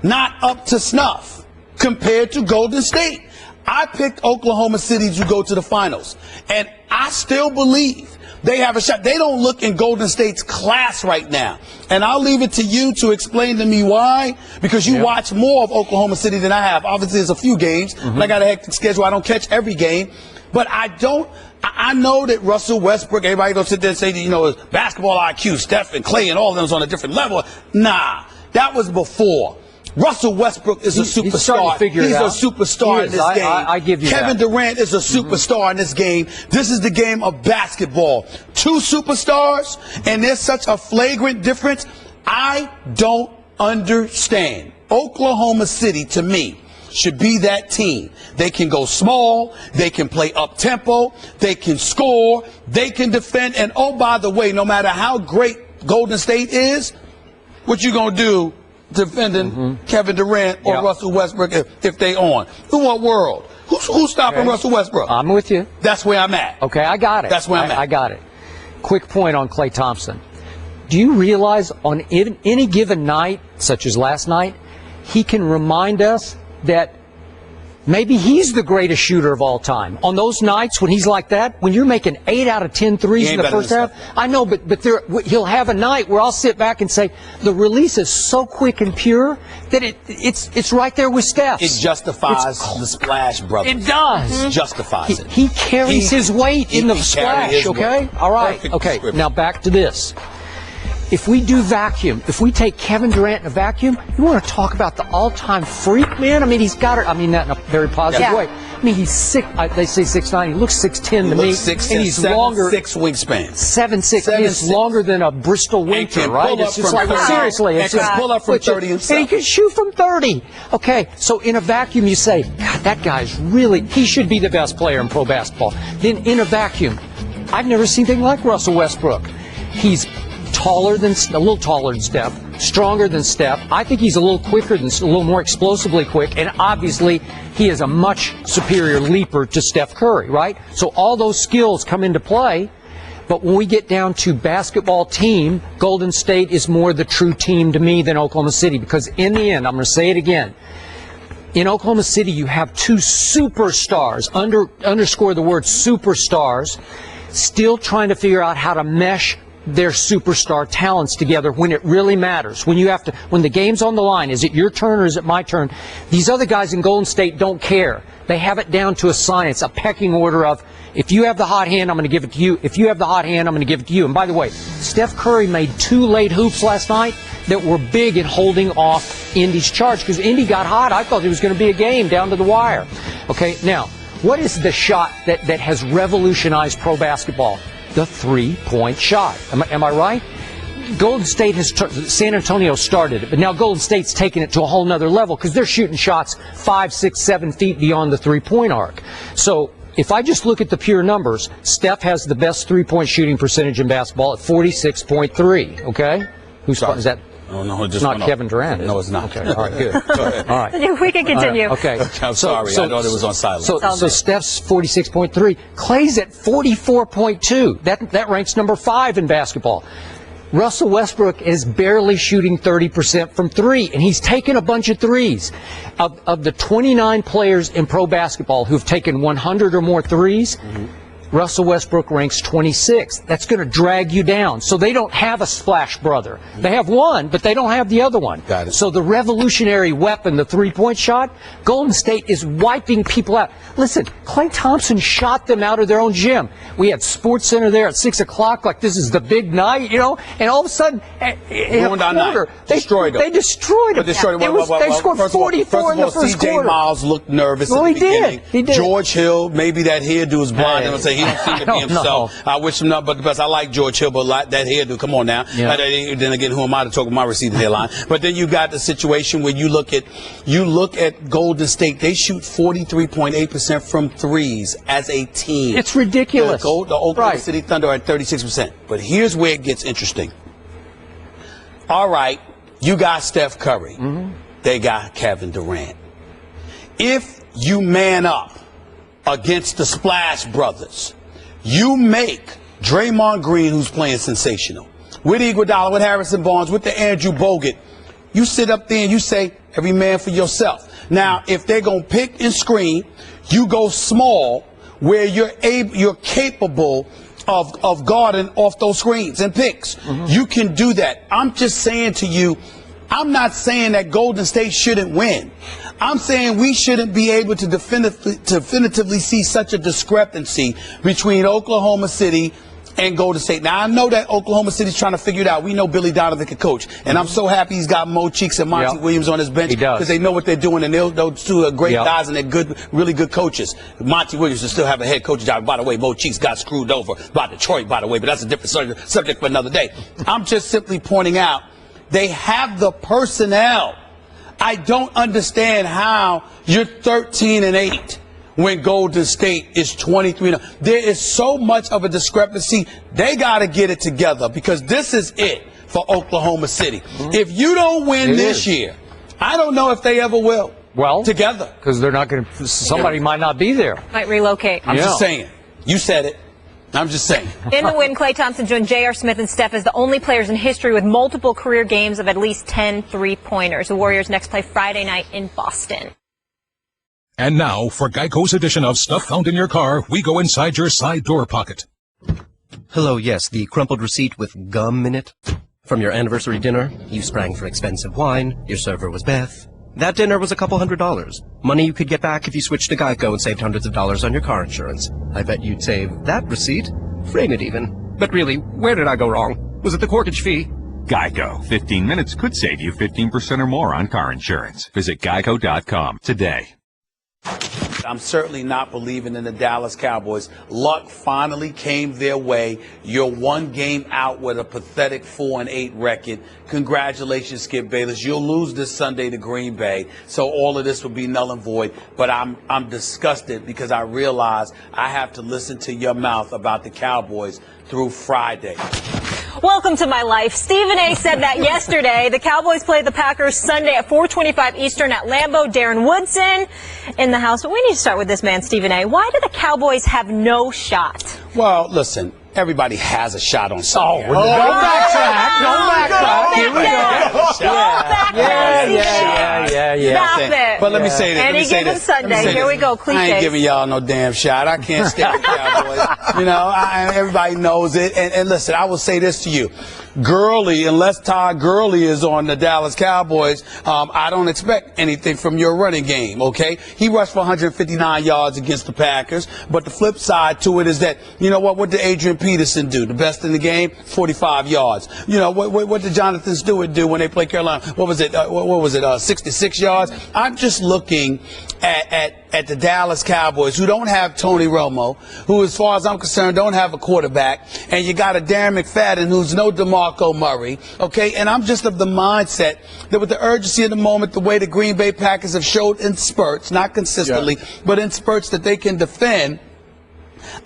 not up to snuff compared to Golden State? I picked Oklahoma City to go to the finals, and I still believe they have a shot. They don't look in Golden State's class right now. And I'll leave it to you to explain to me why, because you watch more of Oklahoma City than I have. Obviously, there's a few games, and I got a hectic schedule. I don't catch every game. But I know that Russell Westbrook, everybody going to sit there and say, basketball IQ, Steph and Klay and all of them is on a different level. Nah, that was before. Russell Westbrook is a superstar. He's a superstar in this game. I give you Kevin Durant is a superstar in this game. This is the game of basketball. Two superstars, and there's such a flagrant difference. I don't understand. Oklahoma City, to me, should be that team. They can go small. They can play up-tempo. They can score. They can defend. And, oh, by the way, no matter how great Golden State is, what you going to do defending Kevin Durant or Russell Westbrook if they on? In what world? Who's stopping Russell Westbrook? I'm with you. That's where I'm at. Okay, I got it. That's where I'm at. I got it. Quick point on Klay Thompson. Do you realize on any given night, such as last night, he can remind us that maybe he's the greatest shooter of all time. On those nights when he's like that, when you're making 8 out of 10 threes in the first half, I know, but he'll have a night where I'll sit back and say, the release is so quick and pure that it's right there with Steph. It justifies the splash, brother. It does. It justifies it. He carries his weight in the splash, okay? All right. Okay, now back to this. If we do vacuum, if we take Kevin Durant in a vacuum, you want to talk about the all-time freak, man? I mean, he's got it. I mean that in a very positive way. I mean, he's 6. They say 6'9". He looks 6'10" to me. 6'10", and he's longer. 6 wingspan. 7'6". He is longer than a Bristol Winter, right? It's just like seriously. It's just pull up from 30 and he can shoot from 30. Okay, so in a vacuum, you say, God, that guy's he should be the best player in pro basketball. Then in a vacuum, I've never seen anything like Russell Westbrook. He's a little taller than Steph, stronger than Steph. I think he's a little quicker a little more explosively quick, and obviously he is a much superior leaper to Steph Curry, right? So all those skills come into play, but when we get down to basketball team, Golden State is more the true team to me than Oklahoma City, because in the end, I'm going to say it again, in Oklahoma City you have two superstars, underscore the word superstars, still trying to figure out how to mesh their superstar talents together when it really matters. When the game's on the line, is it your turn or is it my turn? These other guys in Golden State don't care. They have it down to a science, a pecking order of, if you have the hot hand, I'm going to give it to you. If you have the hot hand, I'm going to give it to you. And by the way, Steph Curry made 2 late hoops last night that were big in holding off Indy's charge, because Indy got hot. I thought it was going to be a game down to the wire. Okay, now, what is the shot that has revolutionized pro basketball? The 3-point shot. Am I right? Golden State San Antonio started it, but now Golden State's taking it to a whole nother level because they're shooting shots 5, 6, 7 feet beyond the three-point arc. So if I just look at the pure numbers, Steph has the best three-point shooting percentage in basketball at 46.3. Okay, who's is that? Oh, no, it's not Kevin Durant. No, it's not. Okay, all right, good. All right. We can continue. Okay. I'm sorry. I thought it was on silent. So Steph's 46.3. Klay's at 44.2. That ranks number 5 in basketball. Russell Westbrook is barely shooting 30% from 3, and he's taken a bunch of threes. Of the 29 players in pro basketball who've taken 100 or more threes, Russell Westbrook ranks 26th. That's going to drag you down. So they don't have a splash brother. They have one, but they don't have the other one. Got it. So the revolutionary weapon, the three-point shot, Golden State is wiping people out. Listen, Klay Thompson shot them out of their own gym. We had Sports Center there at 6 o'clock, like this is the big night, you know, and all of a sudden, ruined our night. Destroyed them. They destroyed them. They scored First 44 in the first quarter. C.J. Miles looked nervous at the beginning. He did. George Hill, maybe that hairdo is blind. I'm saying he don't seem to be himself. I wish him nothing but the best. I like George Hill, but that hairdo, come on now. Yeah. Then again, who am I to talk about my receding hairline? But then you got the situation where you look at Golden State. They shoot 43.8% from threes as a team. It's ridiculous. The Oklahoma City Thunder are at 36%. But here's where it gets interesting. All right, you got Steph Curry. They got Kevin Durant. If you man up against the Splash Brothers, you make Draymond Green, who's playing sensational, with Iguodala, with Harrison Barnes, with the Andrew Bogut, you sit up there and you say, every man for yourself. Now, if they're going to pick and screen, you go small where you're capable of guarding off those screens and picks. You can do that. I'm just saying to you, I'm not saying that Golden State shouldn't win. I'm saying we shouldn't be able to definitively see such a discrepancy between Oklahoma City and Golden State. Now, I know that Oklahoma City's trying to figure it out. We know Billy Donovan can coach. And I'm so happy he's got Mo Cheeks and Monty Williams on his bench because they know what they're doing. And those two are great guys and they're good, really good coaches. Monty Williams will still have a head coach job. By the way, Mo Cheeks got screwed over by Detroit, by the way. But that's a different subject for another day. I'm just simply pointing out they have the personnel. I don't understand how you're 13-8 when Golden State is 23. There is so much of a discrepancy. They got to get it together because this is it for Oklahoma City. If you don't win this year, I don't know if they ever will. Well, together. Because they're not going to, somebody might not be there. Might relocate. I'm just saying. You said it. I'm just saying. In the win, Klay Thompson joined J.R. Smith and Steph as the only players in history with multiple career games of at least 10 three-pointers. The Warriors next play Friday night in Boston. And now, for Geico's edition of Stuff Found in Your Car, we go inside your side door pocket. Hello, yes, the crumpled receipt with gum in it. From your anniversary dinner, you sprang for expensive wine, your server was Beth. That dinner was a couple $100. Money you could get back if you switched to Geico and saved hundreds of dollars on your car insurance. I bet you'd save that receipt, frame it even. But really, where did I go wrong? Was it the corkage fee? Geico. 15 minutes could save you 15% or more on car insurance. Visit geico.com today. I'm certainly not believing in the Dallas Cowboys. Luck finally came their way. You're one game out with a pathetic 4-8 record. Congratulations, Skip Bayless. You'll lose this Sunday to Green Bay, so all of this will be null and void. But I'm disgusted because I realize I have to listen to your mouth about the Cowboys through Friday. Welcome to my life. Stephen A. said that yesterday. The Cowboys play the Packers Sunday at 4:25 Eastern at Lambeau. Darren Woodson in the house. But we need to start with this man, Stephen A. Why do the Cowboys have no shot? Well, listen. Everybody has a shot on Sunday. Don't backtrack. Don't backtrack. Here we go. Yeah. Stop it. But let me say this. Any given Sunday. Here we go. Cliches. I ain't giving y'all no damn shot. I can't stand the Cowboys. You know, everybody knows it. And listen, I will say this to you. Gurley, unless Todd Gurley is on the Dallas Cowboys, I don't expect anything from your running game, okay? He rushed for 159 yards against the Packers, but the flip side to it is that, you know what did Adrian Peterson do? The best in the game, 45 yards. You know, what did Jonathan Stewart do when they played Carolina? What was it, 66 yards? I'm just looking at the Dallas Cowboys, who don't have Tony Romo, who, as far as I'm concerned, don't have a quarterback, and you got a Darren McFadden who's no DeMarco Murray, okay? And I'm just of the mindset that with the urgency of the moment, the way the Green Bay Packers have showed in spurts, not consistently, but in spurts that they can defend,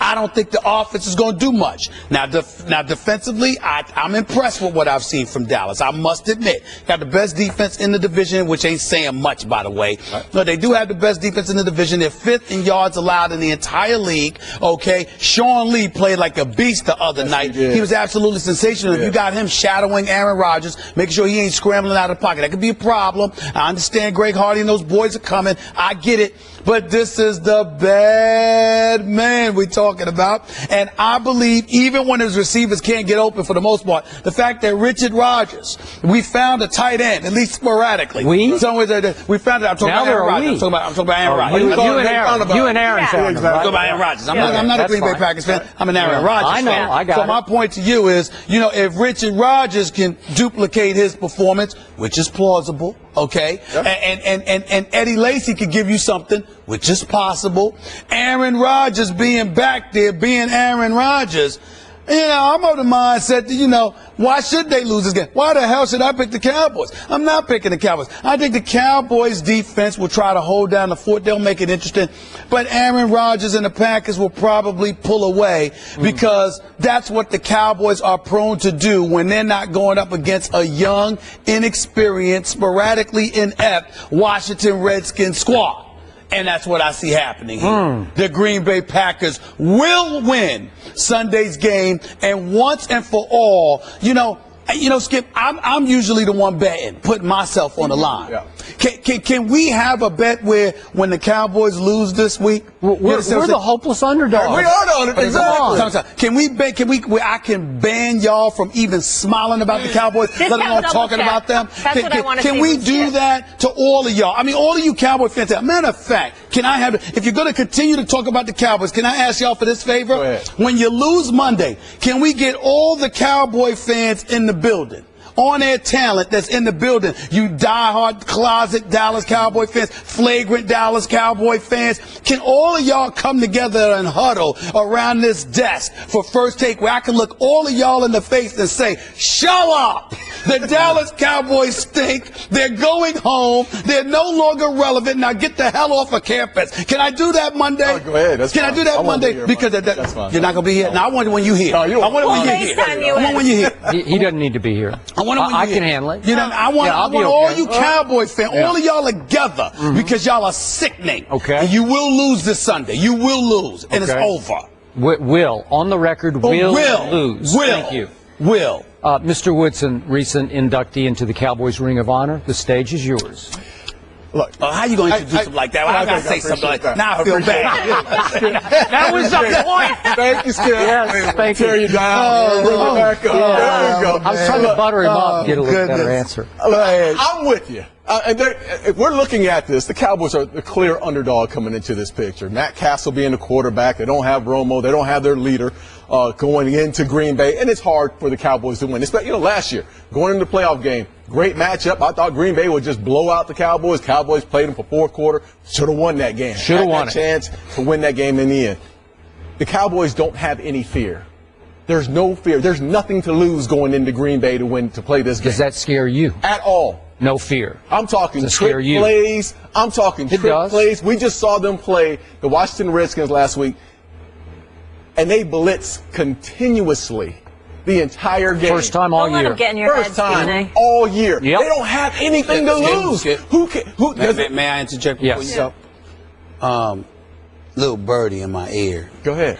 I don't think the offense is going to do much. Now defensively, I'm impressed with what I've seen from Dallas. I must admit. Got the best defense in the division, which ain't saying much, by the way. Right. No, they do have the best defense in the division. They're 5th in yards allowed in the entire league. Okay. Sean Lee played like a beast the other night. He was absolutely sensational. If you got him shadowing Aaron Rodgers, making sure he ain't scrambling out of the pocket, that could be a problem. I understand Greg Hardy and those boys are coming. I get it. But this is the bad man we're talking about. And I believe even when his receivers can't get open for the most part, the fact that Richard Rodgers, we found a tight end, at least sporadically. We found it. I'm talking about Aaron Rodgers. I'm talking about Aaron Rodgers. You and Aaron. I'm talking about Aaron Rodgers. I'm not a Green Bay Packers fan. I'm an Aaron Rodgers fan. I know. I got it. So my point to you is, if Richard Rodgers can duplicate his performance, which is plausible, okay, and Eddie Lacy could give you something, which is possible. Aaron Rodgers being back there, being Aaron Rodgers, I'm of the mindset that, why should they lose this game? Why the hell should I pick the Cowboys? I'm not picking the Cowboys. I think the Cowboys defense will try to hold down the fort. They'll make it interesting. But Aaron Rodgers and the Packers will probably pull away because that's what the Cowboys are prone to do when they're not going up against a young, inexperienced, sporadically inept Washington Redskins squad. And that's what I see happening here. The Green Bay Packers will win Sunday's game, and once and for all, Skip, I'm usually the one betting, putting myself on the line. Yeah. Can we have a bet where when the Cowboys lose this week, we're the hopeless underdog? We are the underdog. Exactly. Can we bet? Where I can ban y'all from even smiling about the Cowboys, let alone talking about them? That's what I want to see. Can we do that to all of y'all? I mean, all of you Cowboy fans. Matter of fact, if you're going to continue to talk about the Cowboys, can I ask y'all for this favor? Go ahead. When you lose Monday, can we get all the Cowboy fans in the building, on their talent that's in the building, you diehard closet Dallas Cowboy fans, flagrant Dallas Cowboy fans, can all of y'all come together and huddle around this desk for First Take, where I can look all of y'all in the face and say, shut up! The Dallas Cowboys stink. They're going home. They're no longer relevant. Now get the hell off of campus. Can I do that Monday? Oh, go ahead. That's Can fine. I do that Monday? Because that's fine. You're not going to be here. No, I want it when you're here. I want it when you're here. I want when you're here. He doesn't need to be here. I can handle it. I want all you Cowboys fans, all of y'all together, because y'all are sickening. Okay. And you will lose this Sunday. You will lose, and it's over. Will, on the record, will lose. Thank you. Will. Mr. Woodson, recent inductee into the Cowboys Ring of Honor. The stage is yours. Look, how you going to introduce him like that? I got to say something like that. Now I feel bad. That was the point. Thank you, Skip. Yes, thank you. Tear you down. Bring you back up. There you go. I was trying to butter him up, get a little better answer. I'm with you. If we're looking at this, the Cowboys are the clear underdog coming into this picture. Matt Castle being the quarterback. They don't have Romo. They don't have their leader going into Green Bay. And it's hard for the Cowboys to win. Last year, going into the playoff game, great matchup. I thought Green Bay would just blow out the Cowboys. Cowboys played them for fourth quarter. Should have won that game. Should have won it. Chance to win that game in the end. The Cowboys don't have any fear. There's no fear. There's nothing to lose going into Green Bay to play this game. Does that scare you? At all. No fear. I'm talking trick plays. I'm talking trick plays. We just saw them play the Washington Redskins last week, and they blitz continuously the entire game. First time all year. First time all year. Yep. They don't have anything to lose. May I interject before you go? Little birdie in my ear. Go ahead.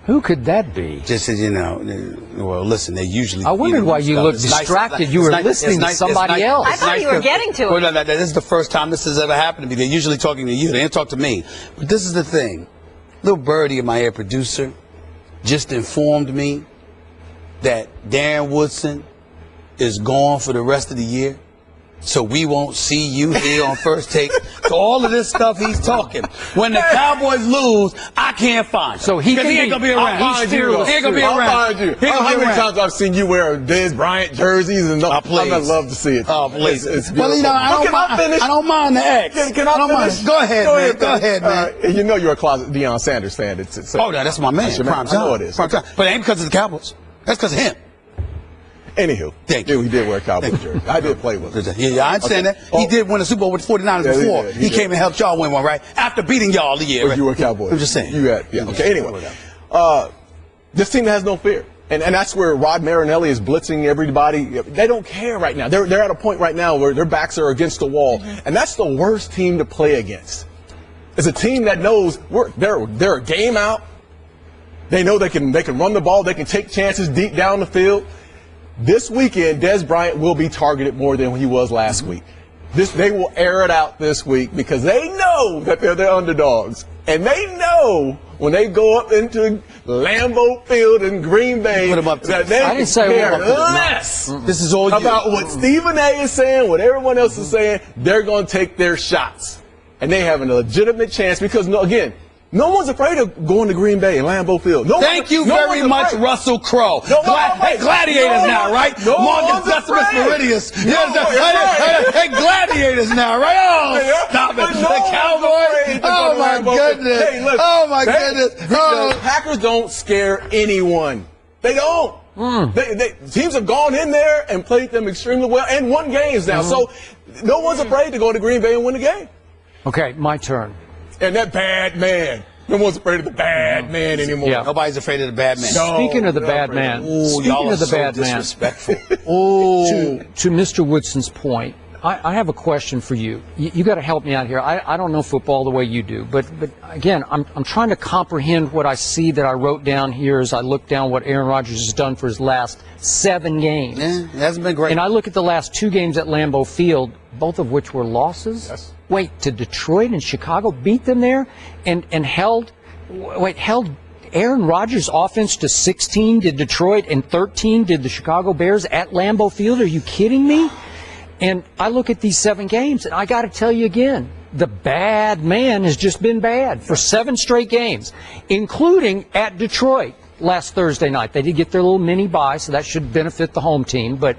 Who could that be? Just as well, listen, they usually. I wondered why you looked distracted. You were listening to somebody else. I thought you were getting to it. No, this is the first time this has ever happened to me. They're usually talking to you. They didn't talk to me. But this is the thing. Little birdie in my ear, producer, just informed me that Darren Woodson is gone for the rest of the year. So we won't see you here on First Take. So all of this stuff he's talking. When the Cowboys lose, I can't find him. So he ain't gonna be around. He's fearless. He ain't gonna be around. I'll find you. How many times I've seen you wear Dez Bryant jerseys and I'm gonna love to see it. Oh, please. It's well, you know, I don't mind the X. Can I finish? Go ahead, man. You know you're a closet Deion Sanders fan. Oh, no, that's my man. Prime time. I know it is. Prime time. But it ain't because of the Cowboys. That's because of him. Anywho, thank you. He did wear a Cowboys jersey. I did play with him. Yeah, I understand that. He did win a Super Bowl with the 49ers before. He came and helped y'all win one, right? After beating y'all the year. Right? You were a Cowboy. I'm just saying. Okay, anyway. This team has no fear. And that's where Rod Marinelli is blitzing everybody. They don't care right now. They're at a point right now where their backs are against the wall. And that's the worst team to play against. It's a team that knows they're a game out. They know they can run the ball. They can take chances deep down the field. This weekend, Dez Bryant will be targeted more than he was last week. They will air it out this week because they know that they're the underdogs. And they know when they go up into Lambeau Field in Green Bay that they care less about what Stephen A is saying, what everyone else is saying. They're going to take their shots. And they have a legitimate chance because, again, no one's afraid of going to Green Bay and Lambeau Field. Thank you very much, Russell Crowe. Hey, Gladiators now, right? Marcus Decimus Meridius. Hey, Gladiators now, right? Oh, stop it. The Cowboys. Oh, my goodness. Hey, look, oh, my goodness. The Packers don't scare anyone. They don't. Teams have gone in there and played them extremely well and won games now. So no one's afraid to go to Green Bay and win the game. Okay, my turn. And that bad man. No one's afraid of the bad man anymore. Yeah. Nobody's afraid of the bad man. Speaking of the bad man, speaking of the bad man, to Mr. Woodson's point, I have a question for you. You got to help me out here. I don't know football the way you do, but again, I'm trying to comprehend what I see that I wrote down here as I look down what Aaron Rodgers has done for his last 7 games. Yeah, it hasn't been great. And I look at the last 2 games at Lambeau Field, both of which were losses. Yes. Wait, to Detroit and Chicago, beat them there and held Aaron Rodgers' offense to 16 did Detroit and 13 did the Chicago Bears at Lambeau Field. Are you kidding me? And I look at these 7 games, and I got to tell you again, the bad man has just been bad for 7 straight games, including at Detroit last Thursday night. They did get their little mini bye, so that should benefit the home team. But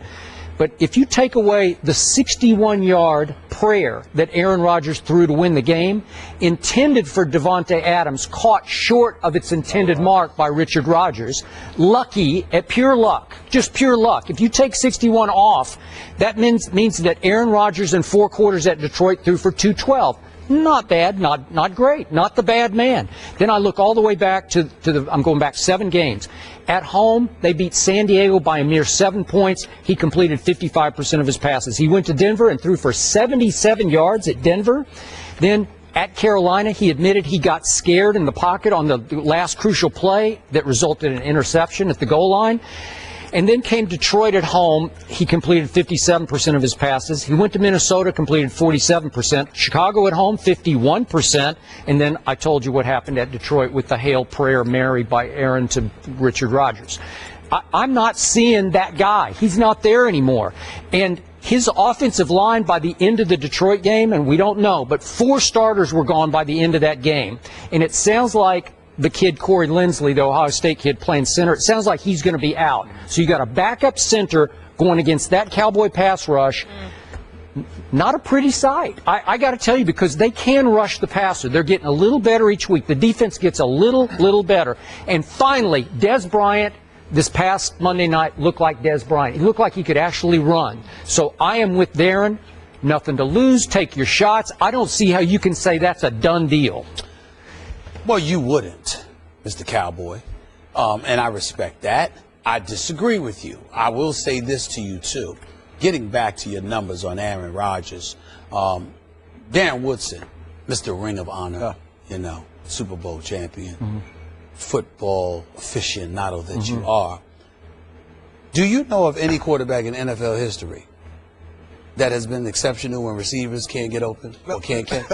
if you take away the 61-yard prayer that Aaron Rodgers threw to win the game, intended for Devontae Adams, caught short of its intended mark by Richard Rodgers, lucky at pure luck, just pure luck. If you take 61 off, that means that Aaron Rodgers in 4 quarters at Detroit threw for 212. Not bad, not great, not the bad man. Then I look all the way back to I'm going back 7 games. At home, they beat San Diego by a mere 7 points. He completed 55% of his passes. He went to Denver and threw for 77 yards at Denver. Then at Carolina, he admitted he got scared in the pocket on the last crucial play that resulted in an interception at the goal line. And then came Detroit at home. He completed 57% of his passes. He went to Minnesota, completed 47%. Chicago at home, 51%. And then I told you what happened at Detroit with the Hail Prayer Mary by Aaron to Richard Rodgers. I'm not seeing that guy. He's not there anymore. And his offensive line by the end of the Detroit game, and we don't know, but 4 starters were gone by the end of that game. And it sounds like the kid Corey Linsley, the Ohio State kid playing center, it sounds like he's going to be out. So you got a backup center going against that Cowboy pass rush. Not a pretty sight. I got to tell you, because they can rush the passer. They're getting a little better each week. The defense gets a little better. And finally, Dez Bryant, this past Monday night, looked like Dez Bryant. He looked like he could actually run. So I am with Darren. Nothing to lose. Take your shots. I don't see how you can say that's a done deal. Well, you wouldn't, Mr. Cowboy, and I respect that. I disagree with you. I will say this to you, too. Getting back to your numbers on Aaron Rodgers, Darren Woodson, Mr. Ring of Honor, Super Bowl champion, football aficionado that you are. Do you know of any quarterback in NFL history that has been exceptional when receivers can't get open or can't catch?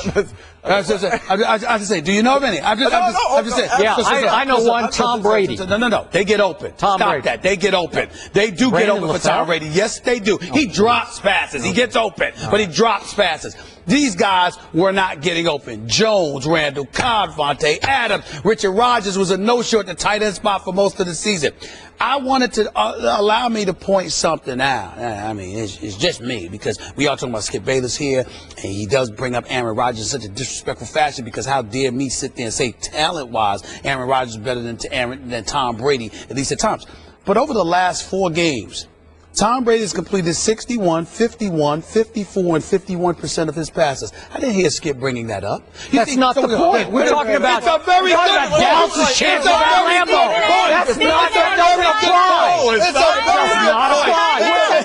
I just say, do you know of any? I'm just saying. Yeah, I know one, Tom Brady. No. They get open. Stop that. They get open. They do get open for Tom Brady. Yes, they do. He drops passes. He gets open, but he drops passes. These guys were not getting open. Jones, Randall, Cobb, Vontae Adams, Richard Rodgers was a no-show at the tight end spot for most of the season. I wanted to allow me to point something out. I mean, it's just me, because we are talking about Skip Bayless here, and he does bring up Aaron Rodgers in such a disrespectful fashion, because how dare me sit there and say talent-wise Aaron Rodgers is better than Tom Brady, at least at times. But over the last 4 games, Tom Brady has completed 61, 51, 54, and 51% of his passes. I didn't hear Skip bringing that up. That's not the point. We're talking about it's a very good Dallas' chance of Lambeau. That's not apply. It's a very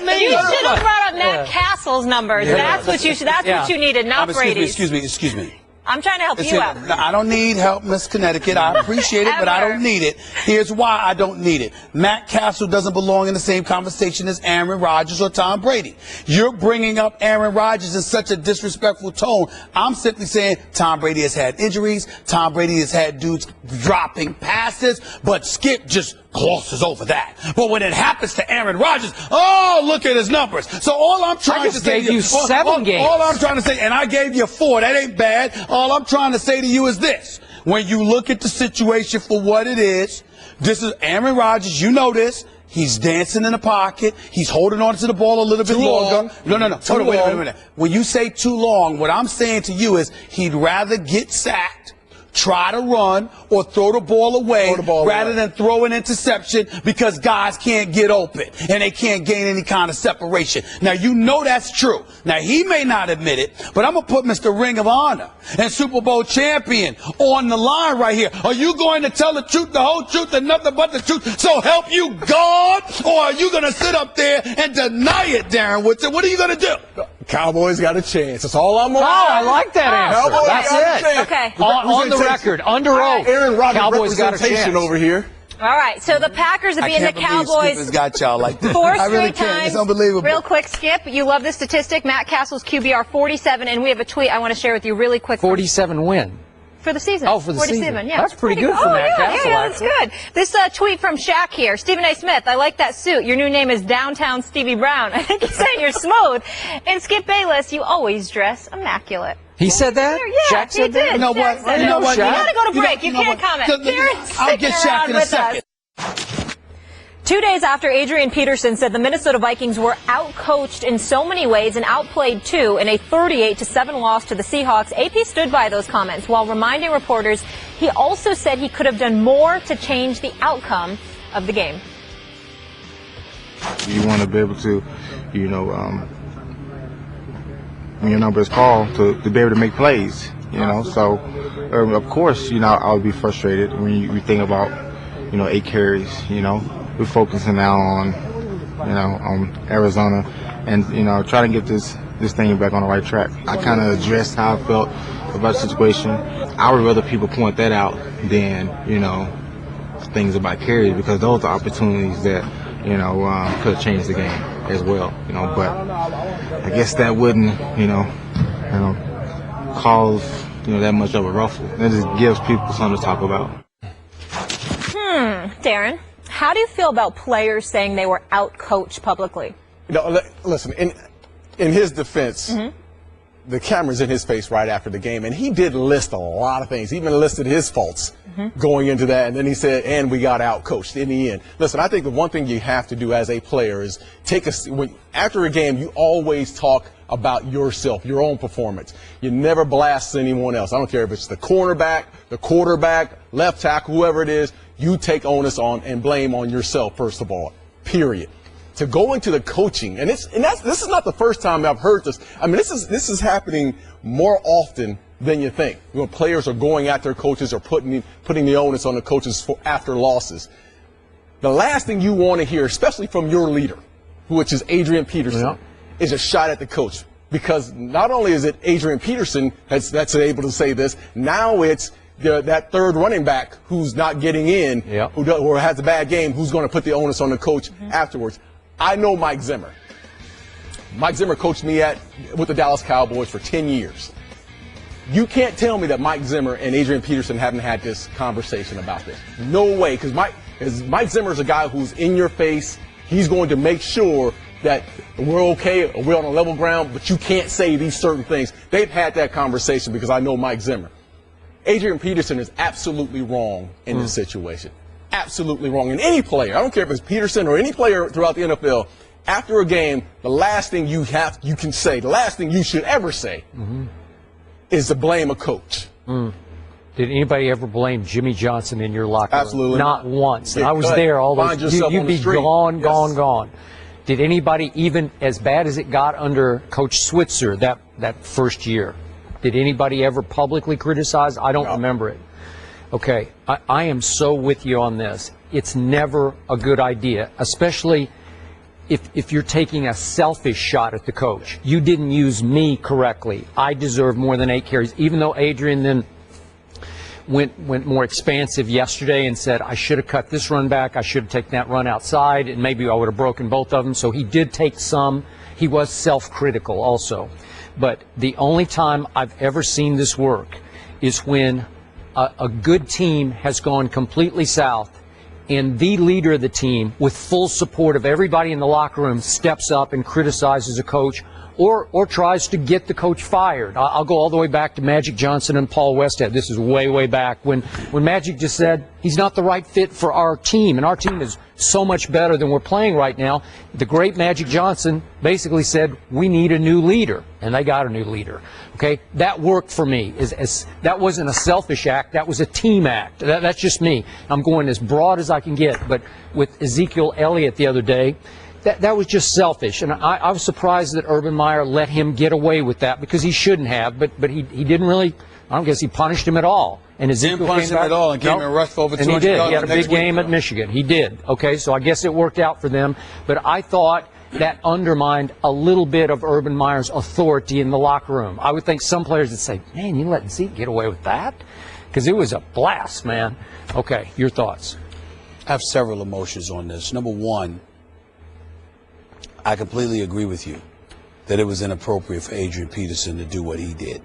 good point. You should have brought up Matt Castle's numbers. That's what you should. That's what you needed, not Brady's. Excuse me. I'm trying to help you out. I don't need help, Miss Connecticut. I appreciate it, but I don't need it. Here's why I don't need it. Matt Castle doesn't belong in the same conversation as Aaron Rodgers or Tom Brady. You're bringing up Aaron Rodgers in such a disrespectful tone. I'm simply saying Tom Brady has had injuries. Tom Brady has had dudes dropping passes, but Skip just glosses over that. But when it happens to Aaron Rodgers, oh, look at his numbers. So all I'm trying to say gave you 7 games. All I'm trying to say, and I gave you 4. That ain't bad. All I'm trying to say to you is this. When you look at the situation for what it is, this is Aaron Rodgers. You know this. He's dancing in the pocket. He's holding on to the ball a little bit longer. No. Hold on, wait a minute. When you say too long, what I'm saying to you is he'd rather get sacked, try to run, or throw the ball away rather than throw an interception, because guys can't get open and they can't gain any kind of separation. Now, you know that's true. Now, he may not admit it, but I'm going to put Mr. Ring of Honor and Super Bowl champion on the line right here. Are you going to tell the truth, the whole truth, and nothing but the truth, so help you God? Or are you going to sit up there and deny it, Darren Woodson? What are you going to do? Cowboys got a chance. That's all I'm on. Oh, I like that answer. Cowboys That's it. Okay. On the record, under oath, Aaron Rodgers Cowboys got a chance over here. All right, so the Packers have beaten the Cowboys. Skip has got y'all like this. 4 I really straight can't. times. It's unbelievable. Real quick, Skip, you love this statistic. Matt Castle's QBR 47, and we have a tweet I want to share with you really quick. 47 win. For the season. Oh, for the 47, season. Yeah. That's pretty good for Matt Castle. Yeah, that's good. This tweet from Shaq here. Stephen A. Smith, I like that suit. Your new name is Downtown Stevie Brown. I think he's saying you're smooth. And Skip Bayless, you always dress immaculate. He said that? Yeah, Shaq said that? You know what? You know what? You got to go to break. You can't comment. I'll get Shaq in a second. 2 days after Adrian Peterson said the Minnesota Vikings were outcoached in so many ways and outplayed too in a 38-7 loss to the Seahawks, AP stood by those comments while reminding reporters he also said he could have done more to change the outcome of the game. You want to be able to, when your number is called, to be able to make plays, So, of course, I would be frustrated when you think about, 8 carries, We're focusing now on, on Arizona, and trying to get this thing back on the right track. I kind of addressed how I felt about the situation. I would rather people point that out than things about carries, because those are opportunities that could have changed the game as well. But I guess that wouldn't cause that much of a ruffle. It just gives people something to talk about. Darren, how do you feel about players saying they were out-coached publicly? Listen, in his defense, the camera's in his face right after the game, and he did list a lot of things. He even listed his faults going into that, and then he said, and we got out-coached in the end. Listen, I think the one thing you have to do as a player is after a game, you always talk about yourself, your own performance. You never blast anyone else. I don't care if it's the cornerback, the quarterback, left tackle, whoever it is. You take onus on and blame on yourself, first of all, period. To go into the coaching, this is not the first time I've heard this. I mean, this is happening more often than you think. When players are going at their coaches or putting the onus on the coaches after losses. The last thing you want to hear, especially from your leader, which is Adrian Peterson, is a shot at the coach. Because not only is it Adrian Peterson that's able to say this, now it's that third running back who's not getting in, or has a bad game, who's going to put the onus on the coach afterwards. I know Mike Zimmer. Mike Zimmer coached me with the Dallas Cowboys for 10 years. You can't tell me that Mike Zimmer and Adrian Peterson haven't had this conversation about this. No way, because Mike Zimmer is a guy who's in your face. He's going to make sure that we're okay, or we're on a level ground, but you can't say these certain things. They've had that conversation because I know Mike Zimmer. Adrian Peterson is absolutely wrong in this situation. Absolutely wrong. And any player, I don't care if it's Peterson or any player throughout the NFL, after a game, the last thing you can say, the last thing you should ever say is to blame a coach. Did anybody ever blame Jimmy Johnson in your locker room? Absolutely not once. Yeah, I was there. All those. You'd be gone, Yes. gone. Did anybody, even as bad as it got under Coach Switzer that first year, did anybody ever publicly criticize? I don't remember it. Okay, I am so with you on this. It's never a good idea, especially if you're taking a selfish shot at the coach. You didn't use me correctly. I deserve more than 8 carries, even though Adrian then went more expansive yesterday and said, I should have cut this run back, I should have taken that run outside, and maybe I would have broken both of them. So he did take some. He was self-critical also. But the only time I've ever seen this work is when a good team has gone completely south and the leader of the team, with full support of everybody in the locker room, steps up and criticizes a coach or tries to get the coach fired. I'll go all the way back to Magic Johnson and Paul Westhead. This is way, way back when Magic just said he's not the right fit for our team, and our team is so much better than we're playing right now. The great Magic Johnson basically said, we need a new leader, and they got a new leader. Okay, that worked for me. That wasn't a selfish act, that was a team act. That's just me. I'm going as broad as I can get, but with Ezekiel Elliott the other day, that was just selfish, and I was surprised that Urban Meyer let him get away with that, because he shouldn't have, but he didn't really, I don't guess he punished him at all. And Ezekiel didn't punish him at all and came and rushed for over 200 yards. And he did. He had a big game week. at Michigan. He did. Okay, so I guess it worked out for them, but I thought that undermined a little bit of Urban Meyer's authority in the locker room. I would think some players would say, man, you let Zeke get away with that? Because it was a blast, man. Okay, your thoughts? I have several emotions on this. Number one, I completely agree with you that it was inappropriate for Adrian Peterson to do what he did.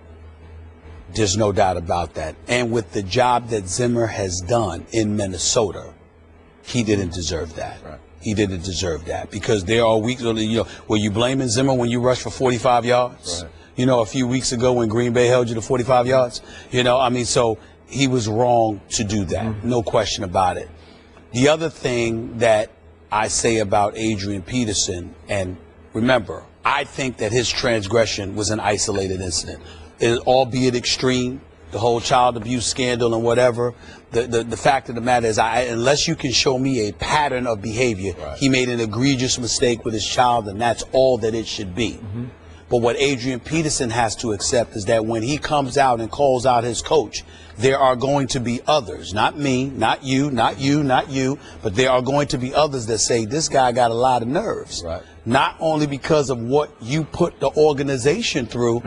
There's no doubt about that. And with the job that Zimmer has done in Minnesota, he didn't deserve that. Right. He didn't deserve that, because there are weeks, were you blaming Zimmer when you rushed for 45 yards? Right. A few weeks ago when Green Bay held you to 45 yards? So he was wrong to do that. No question about it. The other thing that I say about Adrian Peterson, and remember, I think that his transgression was an isolated incident, albeit extreme, the whole child abuse scandal and whatever. The fact of the matter is, unless you can show me a pattern of behavior, right, he made an egregious mistake with his child, and that's all that it should be. But what Adrian Peterson has to accept is that when he comes out and calls out his coach, there are going to be others, not me, not you, not you, not you, but there are going to be others that say this guy got a lot of nerves. Right. Not only because of what you put the organization through,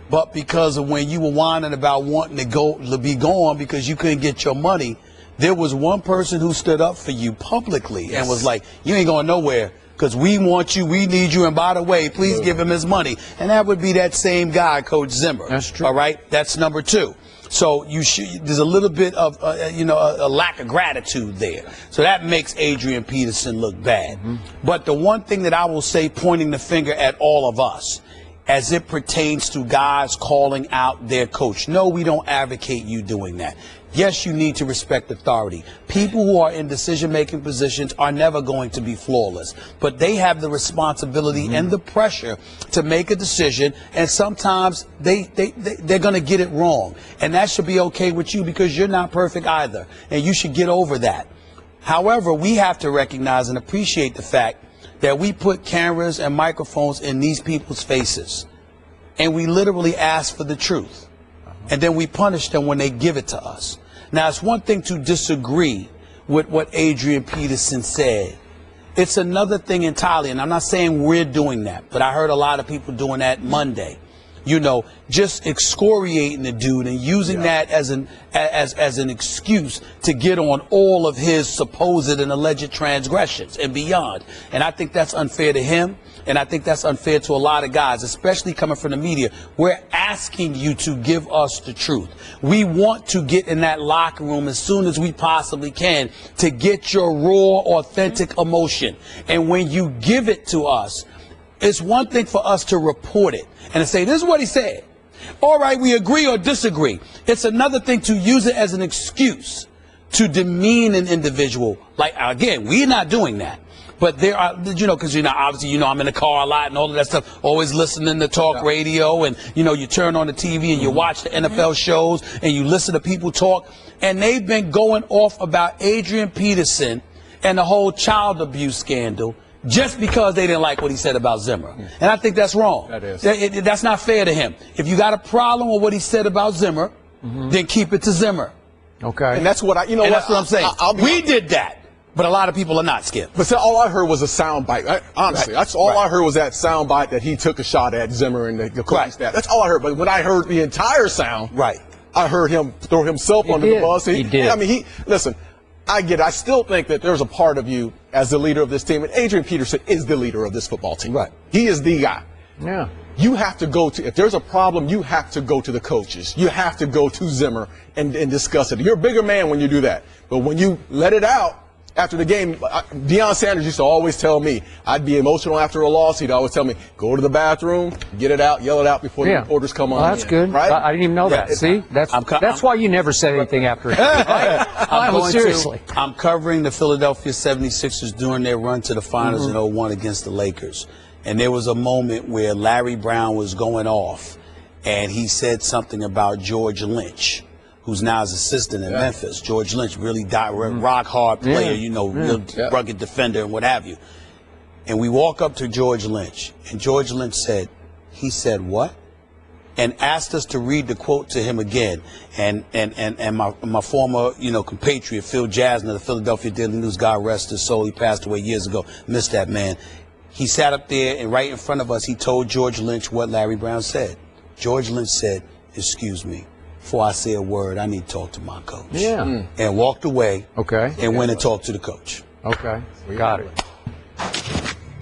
but because of when you were whining about wanting to be gone because you couldn't get your money. There was one person who stood up for you publicly and was like, you ain't going nowhere, because we want you, we need you, and by the way, please give him his money. And that would be that same guy, Coach Zimmer. That's true. All right? That's number two. So there's a little bit of, a lack of gratitude there. So that makes Adrian Peterson look bad. But the one thing that I will say, pointing the finger at all of us, as it pertains to guys calling out their coach, no, we don't advocate you doing that. Yes, you need to respect authority. People who are in decision-making positions are never going to be flawless, but they have the responsibility and the pressure to make a decision, and sometimes they're going to get it wrong. And that should be okay with you, because you're not perfect either, and you should get over that. However, we have to recognize and appreciate the fact that we put cameras and microphones in these people's faces, and we literally ask for the truth, and then we punish them when they give it to us. Now, it's one thing to disagree with what Adrian Peterson said. It's another thing entirely, and I'm not saying we're doing that, but I heard a lot of people doing that Monday. just excoriating the dude and using that as an excuse to get on all of his supposed and alleged transgressions and beyond. And I think that's unfair to him, and I think that's unfair to a lot of guys, especially coming from the media. We're asking you to give us the truth. We want to get in that locker room as soon as we possibly can to get your raw, authentic emotion. And when you give it to us, it's one thing for us to report it and to say, this is what he said. All right, we agree or disagree. It's another thing to use it as an excuse to demean an individual. Like, again, we're not doing that. But there are, because, obviously, I'm in the car a lot and all of that stuff, always listening to talk radio, and, you turn on the TV and you watch the NFL shows and you listen to people talk. And they've been going off about Adrian Peterson and the whole child abuse scandal just because they didn't like what he said about Zimmer. And I think that's wrong. That is. That's not fair to him. If you got a problem with what he said about Zimmer, then keep it to Zimmer. Okay. And that's what that's what I'm saying. We did that. But a lot of people are not, Skip. But see, all I heard was a sound bite. Honestly, that's all I heard was that sound bite that he took a shot at Zimmer and the coaching staff. That's all I heard. But when I heard the entire sound, I heard him throw himself under the bus. He did. I mean, listen, I get it. I still think that there's a part of you as the leader of this team, and Adrian Peterson is the leader of this football team. Right. He is the guy. Yeah. You have to go to, if there's a problem, you have to go to the coaches. You have to go to Zimmer and discuss it. You're a bigger man when you do that. But when you let it out, after the game, Deion Sanders used to always tell me, I'd be emotional after a loss. He'd always tell me, go to the bathroom, get it out, yell it out before the reporters come on. Well, that's good. Right? I didn't even know that. See, that's why you never said anything after it. Right? Seriously. I'm covering the Philadelphia 76ers during their run to the finals in 01 against the Lakers. And there was a moment where Larry Brown was going off, and he said something about George Lynch, who's now his assistant in Memphis. George Lynch, really rock hard player, real rugged defender and what have you. And we walk up to George Lynch, and George Lynch said, he said what? And asked us to read the quote to him again. And my former, compatriot, Phil Jasner, the Philadelphia Daily News, God rest his soul, he passed away years ago, missed that man. He sat up there, and right in front of us, he told George Lynch what Larry Brown said. George Lynch said, excuse me, before I say a word, I need to talk to my coach. Yeah. And walked away. Okay. And went and talked to the coach. Okay. We got it.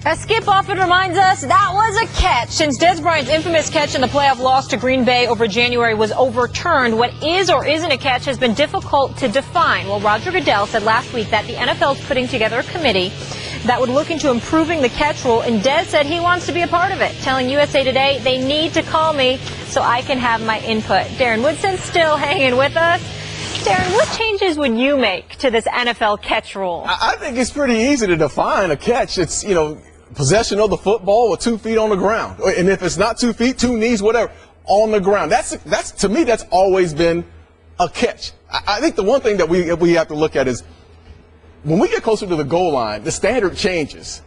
As Skip often reminds us, that was a catch. Since Dez Bryant's infamous catch in the playoff loss to Green Bay over January was overturned, what is or isn't a catch has been difficult to define. Well, Roger Goodell said last week that the NFL is putting together a committee that would look into improving the catch rule, and Dez said he wants to be a part of it, telling USA Today they need to call me so I can have my input. Darren Woodson still hanging with us. Darren, what changes would you make to this NFL catch rule? I think it's pretty easy to define a catch. It's, possession of the football with 2 feet on the ground. And if it's not 2 feet, 2 knees, whatever, on the ground. That's to me, that's always been a catch. I think the one thing that we have to look at is when we get closer to the goal line, the standard changes.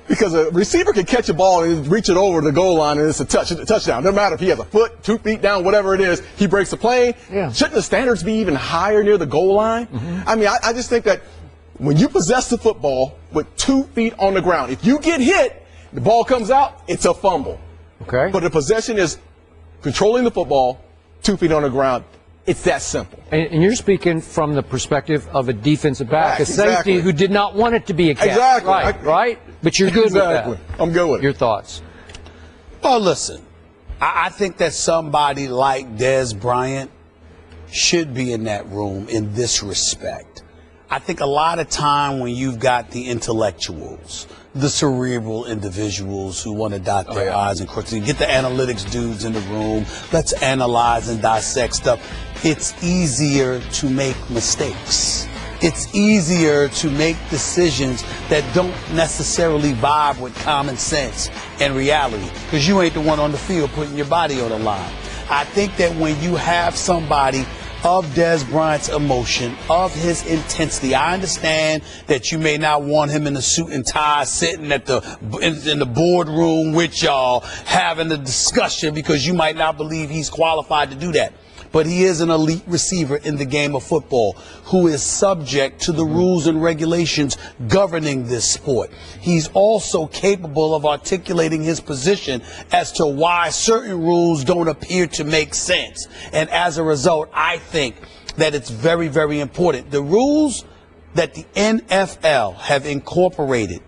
Because a receiver can catch a ball and reach it over the goal line and it's a touchdown. No matter if he has a foot, 2 feet down, whatever it is, he breaks the plane. Yeah. Shouldn't the standards be even higher near the goal line? I mean, I just think that when you possess the football with 2 feet on the ground, if you get hit, the ball comes out, it's a fumble. Okay. But the possession is controlling the football, 2 feet on the ground. It's that simple. And you're speaking from the perspective of a defensive back, a safety who did not want it to be a catch. Exactly. Right? But you're good with that. I'm good with it. Your thoughts? Well, listen, I think that somebody like Dez Bryant should be in that room in this respect. I think a lot of time when you've got the intellectuals, the cerebral individuals who want to dot their I's and cross, you get the analytics dudes in the room, let's analyze and dissect stuff. It's easier to make mistakes. It's easier to make decisions that don't necessarily vibe with common sense and reality, because you ain't the one on the field putting your body on the line. I think that when you have somebody of Dez Bryant's emotion, of his intensity. I understand that you may not want him in a suit and tie sitting at in the boardroom with y'all having a discussion because you might not believe he's qualified to do that. but he is an elite receiver in the game of football who is subject to the rules and regulations governing this sport. He's also capable of articulating his position as to why certain rules don't appear to make sense. And as a result, I think that it's very, very important. The rules that the NFL have incorporated,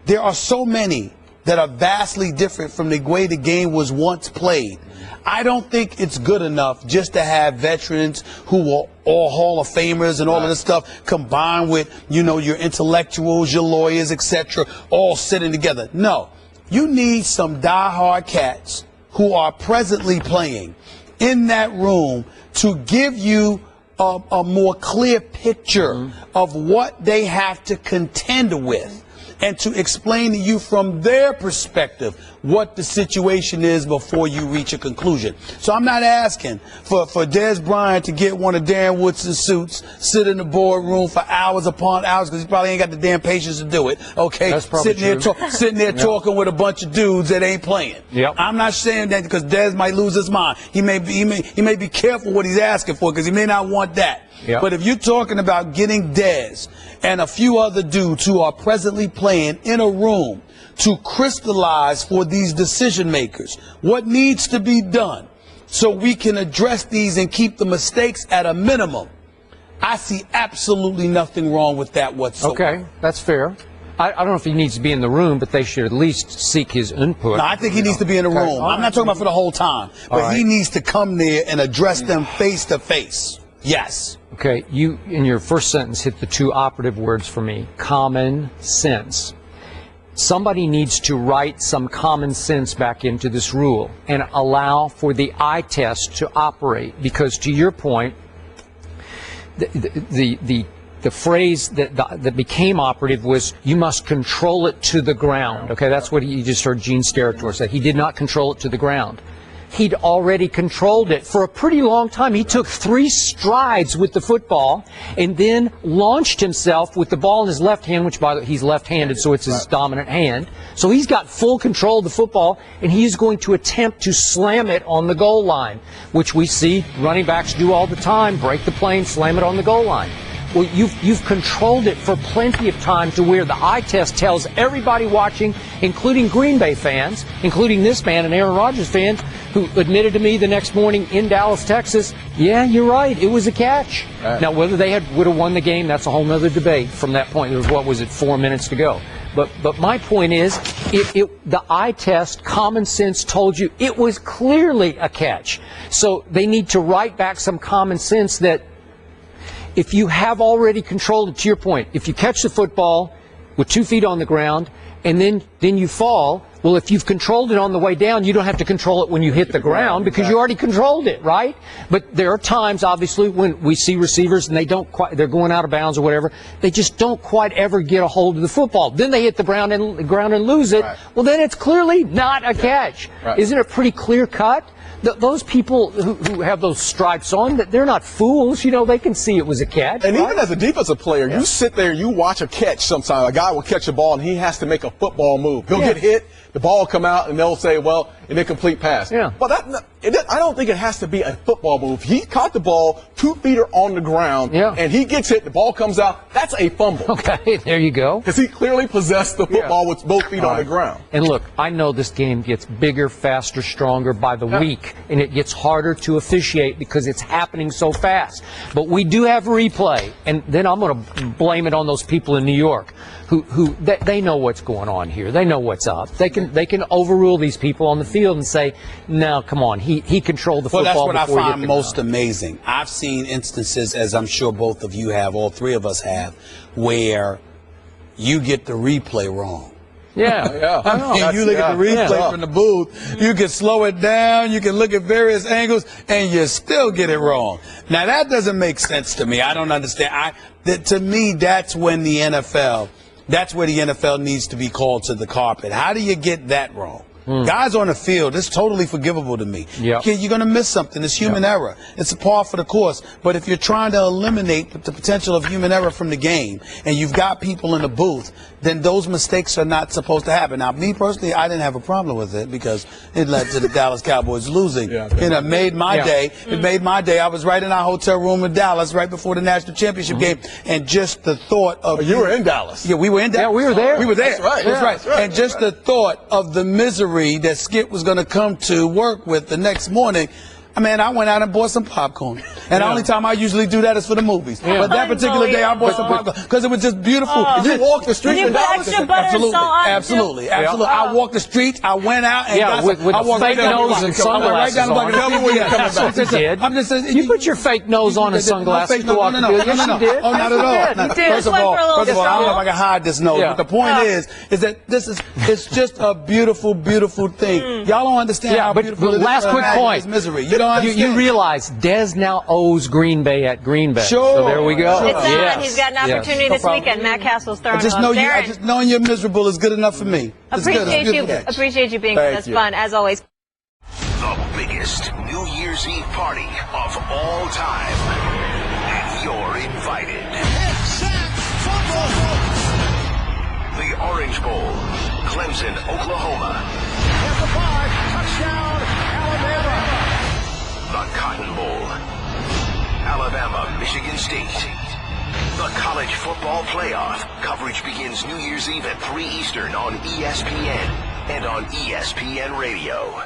there are so many that are vastly different from the way the game was once played. I don't think it's good enough just to have veterans who are all Hall of Famers and all of this stuff combined with, your intellectuals, your lawyers, etc., all sitting together. No, you need some diehard cats who are presently playing in that room to give you a more clear picture of what they have to contend with, and to explain to you from their perspective what the situation is before you reach a conclusion. So I'm not asking for Dez Bryant to get one of Darren Woods' suits, sit in the boardroom for hours upon hours, because he probably ain't got the damn patience to do it, okay? That's probably sitting there talking with a bunch of dudes that ain't playing. Yep. I'm not saying that because Dez might lose his mind. He may be careful what he's asking for, because he may not want that. Yep. But if you're talking about getting Dez and a few other dudes who are presently playing in a room to crystallize for these decision makers what needs to be done so we can address these and keep the mistakes at a minimum, I see absolutely nothing wrong with that whatsoever. Okay, that's fair. I don't know if he needs to be in the room, but they should at least seek his input. No, I think he needs to be in the room. I'm not talking about for the whole time, but he needs to come there and address them face to face. Yes. Okay, you, in your first sentence, hit the two operative words for me: common sense. Somebody needs to write some common sense back into this rule and allow for the eye test to operate, because to your point, the phrase that became operative was, you must control it to the ground. Okay, that's what you just heard Gene Steratore say. He did not control it to the ground. He'd already controlled it for a pretty long time. He took 3 strides with the football and then launched himself with the ball in his left hand, which, by the way, he's left-handed, so it's his dominant hand. So he's got full control of the football, and he's going to attempt to slam it on the goal line, which we see running backs do all the time: break the plane, slam it on the goal line. Well, you've controlled it for plenty of time to where the eye test tells everybody watching, including Green Bay fans, including this man, an Aaron Rodgers fan, who admitted to me the next morning in Dallas, Texas, yeah, you're right, it was a catch. Right. Now, whether they would have won the game, that's a whole other debate from that point. There was, 4 minutes to go. But my point is, the eye test, common sense, told you it was clearly a catch. So they need to write back some common sense that, if you have already controlled it, to your point, if you catch the football with 2 feet on the ground and then you fall, well, if you've controlled it on the way down, you don't have to control it when you hit the ground, because you already controlled it, right? But there are times, obviously, when we see receivers and they're going out of bounds or whatever, they just don't quite ever get a hold of the football. Then they hit the ground and lose it. Right. Well, then it's clearly not a catch. Right. Isn't it pretty clear cut? Those people who have those stripes on, they're not fools. They can see it was a catch. And even as a defensive player, you sit there, you watch a catch sometimes. A guy will catch a ball, and he has to make a football move. He'll get hit, the ball will come out, and they'll say, well, an incomplete pass. Yeah. Well, I don't think it has to be a football move. He caught the ball, 2 feet are on the ground, and he gets hit, the ball comes out. That's a fumble. Okay, there you go. Because he clearly possessed the football with both feet on the ground. And look, I know this game gets bigger, faster, stronger by the week, and it gets harder to officiate because it's happening so fast. But we do have replay, and then I'm going to blame it on those people in New York who they know what's going on here. They know what's up. They can overrule these people on the field and say, no, come on, he controlled the football. Well, that's what I find most amazing. I've seen instances, as I'm sure both of you have, all 3 of us have, where you get the replay wrong. Yeah. I mean, you look at the replay from the booth, you can slow it down, you can look at various angles, and you still get it wrong. Now, that doesn't make sense to me. I don't understand. To me, that's when that's where the NFL needs to be called to the carpet. How do you get that wrong? Guys on the field, it's totally forgivable to me. Yep. You're going to miss something. It's human error. It's a par for the course. But if you're trying to eliminate the potential of human error from the game, and you've got people in the booth, then those mistakes are not supposed to happen. Now, me personally, I didn't have a problem with it because it led to the Dallas Cowboys losing. It made my day. It made my day. I was right in our hotel room in Dallas right before the national championship game, and just the thought of you were in Dallas. Yeah, we were in Dallas. Yeah, we were there. We were there. That's right. That's right. And just the thought of the misery that Skip was going to come to work with the next morning. I mean, I went out and bought some popcorn. And the only time I usually do that is for the movies. But that particular day, I bought some popcorn because it was just beautiful. You walked the street in Dallas? Absolutely. I walked the street. I went out and got with fake nose and sunglasses on. Tell me when you're coming back. You did. I'm just saying, you put your fake nose on and sunglasses to walk the field. Yes, you did. Oh, not at all. First of all, I don't know if I can hide this nose. But the point is that it's just a beautiful, beautiful thing. Y'all don't understand how beautiful it is. Last quick point. Misery. You realize Dez now owes Green Bay at Green Bay. Sure. So there we go. It's on. He's got an opportunity this weekend. Matt Castle's throwing just him up there. Just knowing you're miserable is good enough for me. Appreciate you being with us. Fun, as always. The biggest New Year's Eve party of all time. And you're invited. The Orange Bowl, Clemson, Oklahoma. At the 5, touchdown, Alabama. The Cotton Bowl, Alabama, Michigan State. The College Football Playoff. Coverage begins New Year's Eve at 3 Eastern on ESPN and on ESPN Radio.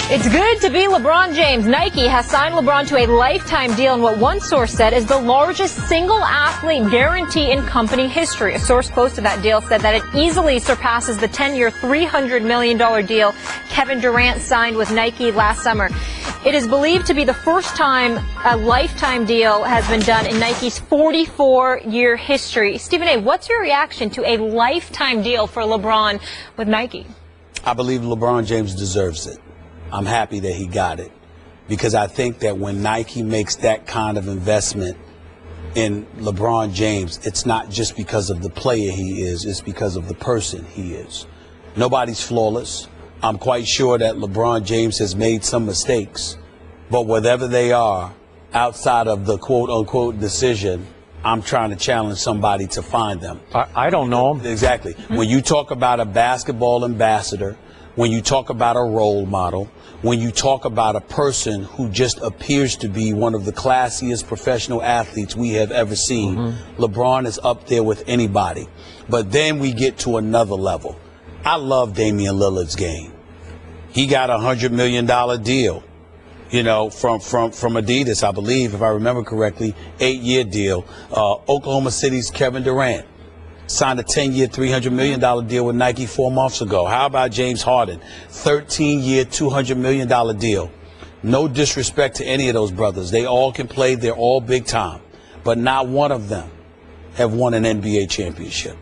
It's good to be LeBron James. Nike has signed LeBron to a lifetime deal in what one source said is the largest single athlete guarantee in company history. A source close to that deal said that it easily surpasses the 10-year, $300 million deal Kevin Durant signed with Nike last summer. It is believed to be the first time a lifetime deal has been done in Nike's 44-year history. Stephen A., what's your reaction to a lifetime deal for LeBron with Nike? I believe LeBron James deserves it. I'm happy that he got it because I think that when Nike makes that kind of investment in LeBron James, it's not just because of the player he is, it's because of the person he is. Nobody's flawless. I'm quite sure that LeBron James has made some mistakes, but whatever they are, outside of the quote-unquote decision, I'm trying to challenge somebody to find them. I don't know him. Exactly. When you talk about a basketball ambassador, when you talk about a role model, when you talk about a person who just appears to be one of the classiest professional athletes we have ever seen, LeBron is up there with anybody. But then we get to another level. I love Damian Lillard's game. He got a $100 million deal, from Adidas, I believe, if I remember correctly, 8-year deal. Oklahoma City's Kevin Durant signed a 10-year, $300 million deal with Nike 4 months ago. How about James Harden? 13-year, $200 million deal. No disrespect to any of those brothers. They all can play. They're all big time. But not one of them have won an NBA championship.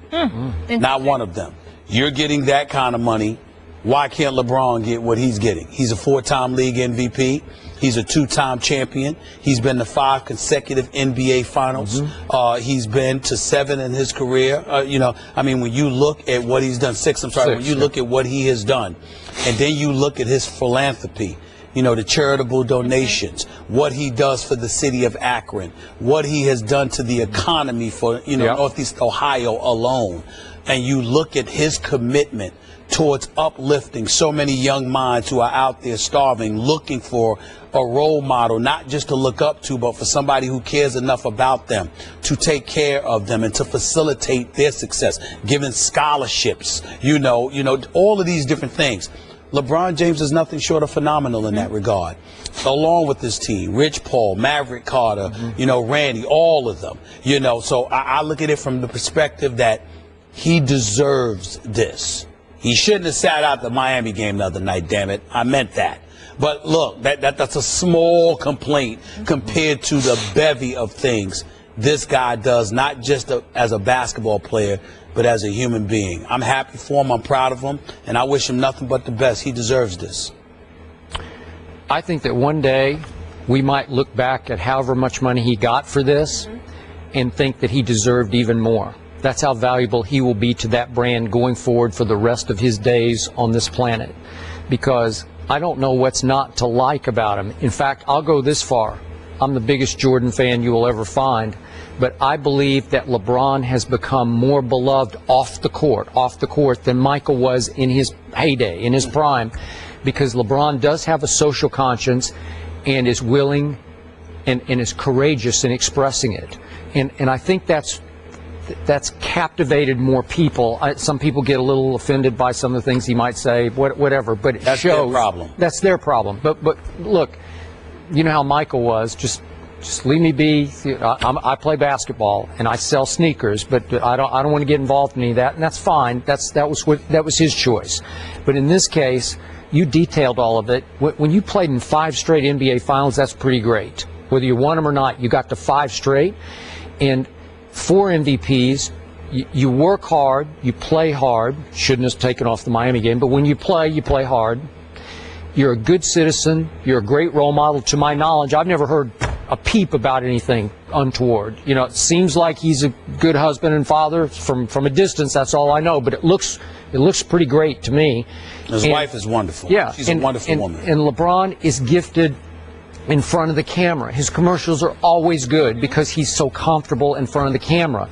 Not one of them. You're getting that kind of money. Why can't LeBron get what he's getting? He's a 4-time league MVP. He's a 2-time champion. He's been to 5 consecutive NBA finals. He's been to 7 in his career. When you look at what he's done, 6, when you look at what he has done, and then you look at his philanthropy, the charitable donations, what he does for the city of Akron, what he has done to the economy for, Northeast Ohio alone, and you look at his commitment towards uplifting so many young minds who are out there starving, looking for a role model, not just to look up to, but for somebody who cares enough about them to take care of them and to facilitate their success, giving scholarships, all of these different things. LeBron James is nothing short of phenomenal in that regard, along with his team, Rich Paul, Maverick Carter, Randy, all of them, So I look at it from the perspective that he deserves this. He shouldn't have sat out the Miami game the other night, damn it. I meant that. But look, that's a small complaint compared to the bevy of things this guy does, not just as a basketball player, but as a human being. I'm happy for him. I'm proud of him. And I wish him nothing but the best. He deserves this. I think that one day we might look back at however much money he got for this and think that he deserved even more. That's how valuable he will be to that brand going forward for the rest of his days on this planet. Because I don't know what's not to like about him. In fact, I'll go this far. I'm the biggest Jordan fan you will ever find. But I believe that LeBron has become more beloved off the court than Michael was in his heyday, in his prime. Because LeBron does have a social conscience and is willing and is courageous in expressing it. And I think that's captivated more people. Some people get a little offended by some of the things he might say, whatever, but it That's shows. their problem. That's their problem. But look, you know how Michael was. Just leave me be. I play basketball and I sell sneakers, but I don't want to get involved in any of that, and that's fine. That was his choice. But in this case, you detailed all of it. When you played in 5 straight NBA finals, that's pretty great. Whether you won them or not, you got to 5 straight, and 4 MVPs. You work hard, you play hard. Shouldn't have taken off the Miami game, but when you play hard. You're a good citizen. You're a great role model. To my knowledge, I've never heard a peep about anything untoward. You know, it seems like he's a good husband and father from a distance. That's all I know, but it looks pretty great to me. His wife is wonderful. Yeah, she's a wonderful woman. And LeBron is gifted in front of the camera. His commercials are always good because he's so comfortable in front of the camera.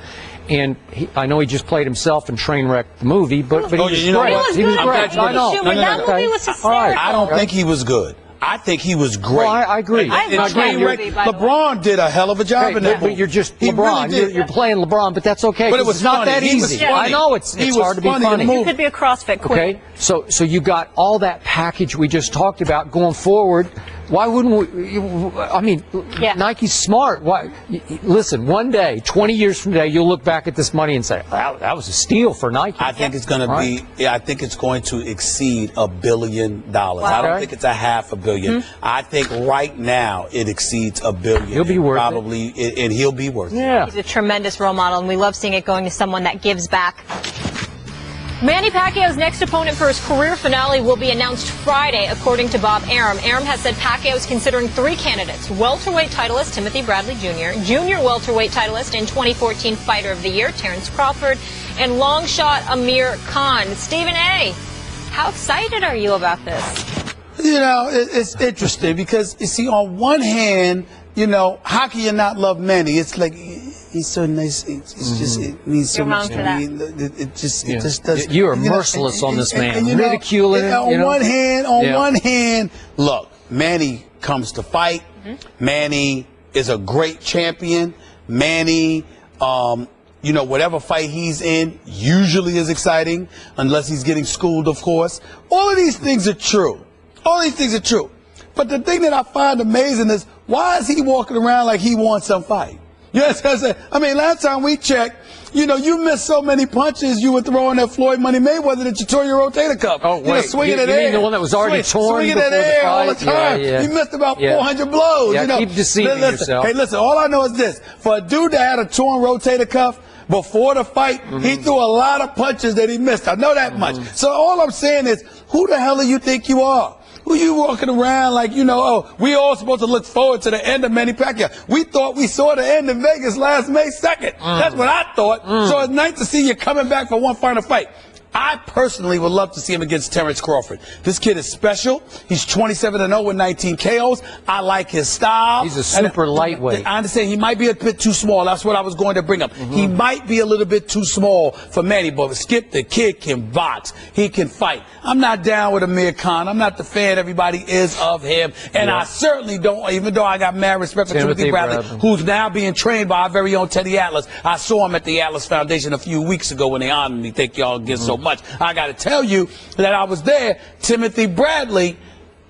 And I know he just played himself in Trainwreck the movie, but he was great. He was great. I know. That movie was hysterical. I don't think he was good. I think he was great. Well, I agree. LeBron did a hell of a job in that movie. But you're just LeBron. Really you're playing LeBron, but that's okay. But it was not funny. that easy. I know it's hard to be funny. You could be a CrossFit queen. Okay, so you got all that package we just talked about going forward. Why wouldn't we? I mean, Nike's smart. Why? Listen, one day, 20 years from today, you'll look back at this money and say, that was a steal for Nike. I think it's going to be. I think it's going to exceed $1 billion. Wow. I don't think it's $500 million. I think right now it exceeds $1 billion. He'll be worth probably, and he'll be worth it. He's a tremendous role model, and we love seeing it going to someone that gives back. Manny Pacquiao's next opponent for his career finale will be announced Friday, according to Bob Arum. Arum has said Pacquiao is considering 3 candidates: welterweight titleist Timothy Bradley Jr., junior welterweight titleist and 2014 Fighter of the Year Terrence Crawford, and long shot Amir Khan. Stephen A., how excited are you about this? You know, it's interesting because, you see, on one hand, you know, how can you not love Manny? It's like, he's so nice. It's just, it means so much to me. It just does. You are merciless on this man. Ridiculing him. On one hand, look, Manny comes to fight. Manny is a great champion. Manny, you know, whatever fight he's in usually is exciting, unless he's getting schooled, of course. All of these things are true. But the thing that I find amazing is, why is he walking around like he wants some fight? Yes, I mean, last time we checked, you know, you missed so many punches you were throwing at Floyd Money Mayweather that you tore your rotator cuff. Oh, wait. You know, swinging you at air. mean the one that was already torn swinging before at air the all the fight? time. Yeah. You missed about 400 blows. Yeah, you know. keep deceiving yourself. Hey, listen, all I know is this. For a dude that had a torn rotator cuff before the fight, he threw a lot of punches that he missed. I know that much. So all I'm saying is, who the hell do you think you are? Who you walking around like, you know, oh, we all supposed to look forward to the end of Manny Pacquiao. We thought we saw the end in Vegas last May 2nd. That's what I thought. So it's nice to see you coming back for one final fight. I personally would love to see him against Terrence Crawford. This kid is special. He's 27-0 with 19 KOs. I like his style. He's a super lightweight. I understand he might be a bit too small. That's what I was going to bring up. He might be a little bit too small for Manny, but Skip, the kid can box. He can fight. I'm not down with Amir Khan. I'm not the fan everybody is of him. And I certainly don't, even though I got mad respect for Timothy Bradley, who's now being trained by our very own Teddy Atlas. I saw him at the Atlas Foundation a few weeks ago when they honored me. Thank y'all again so much. I got to tell you that I was there. Timothy Bradley,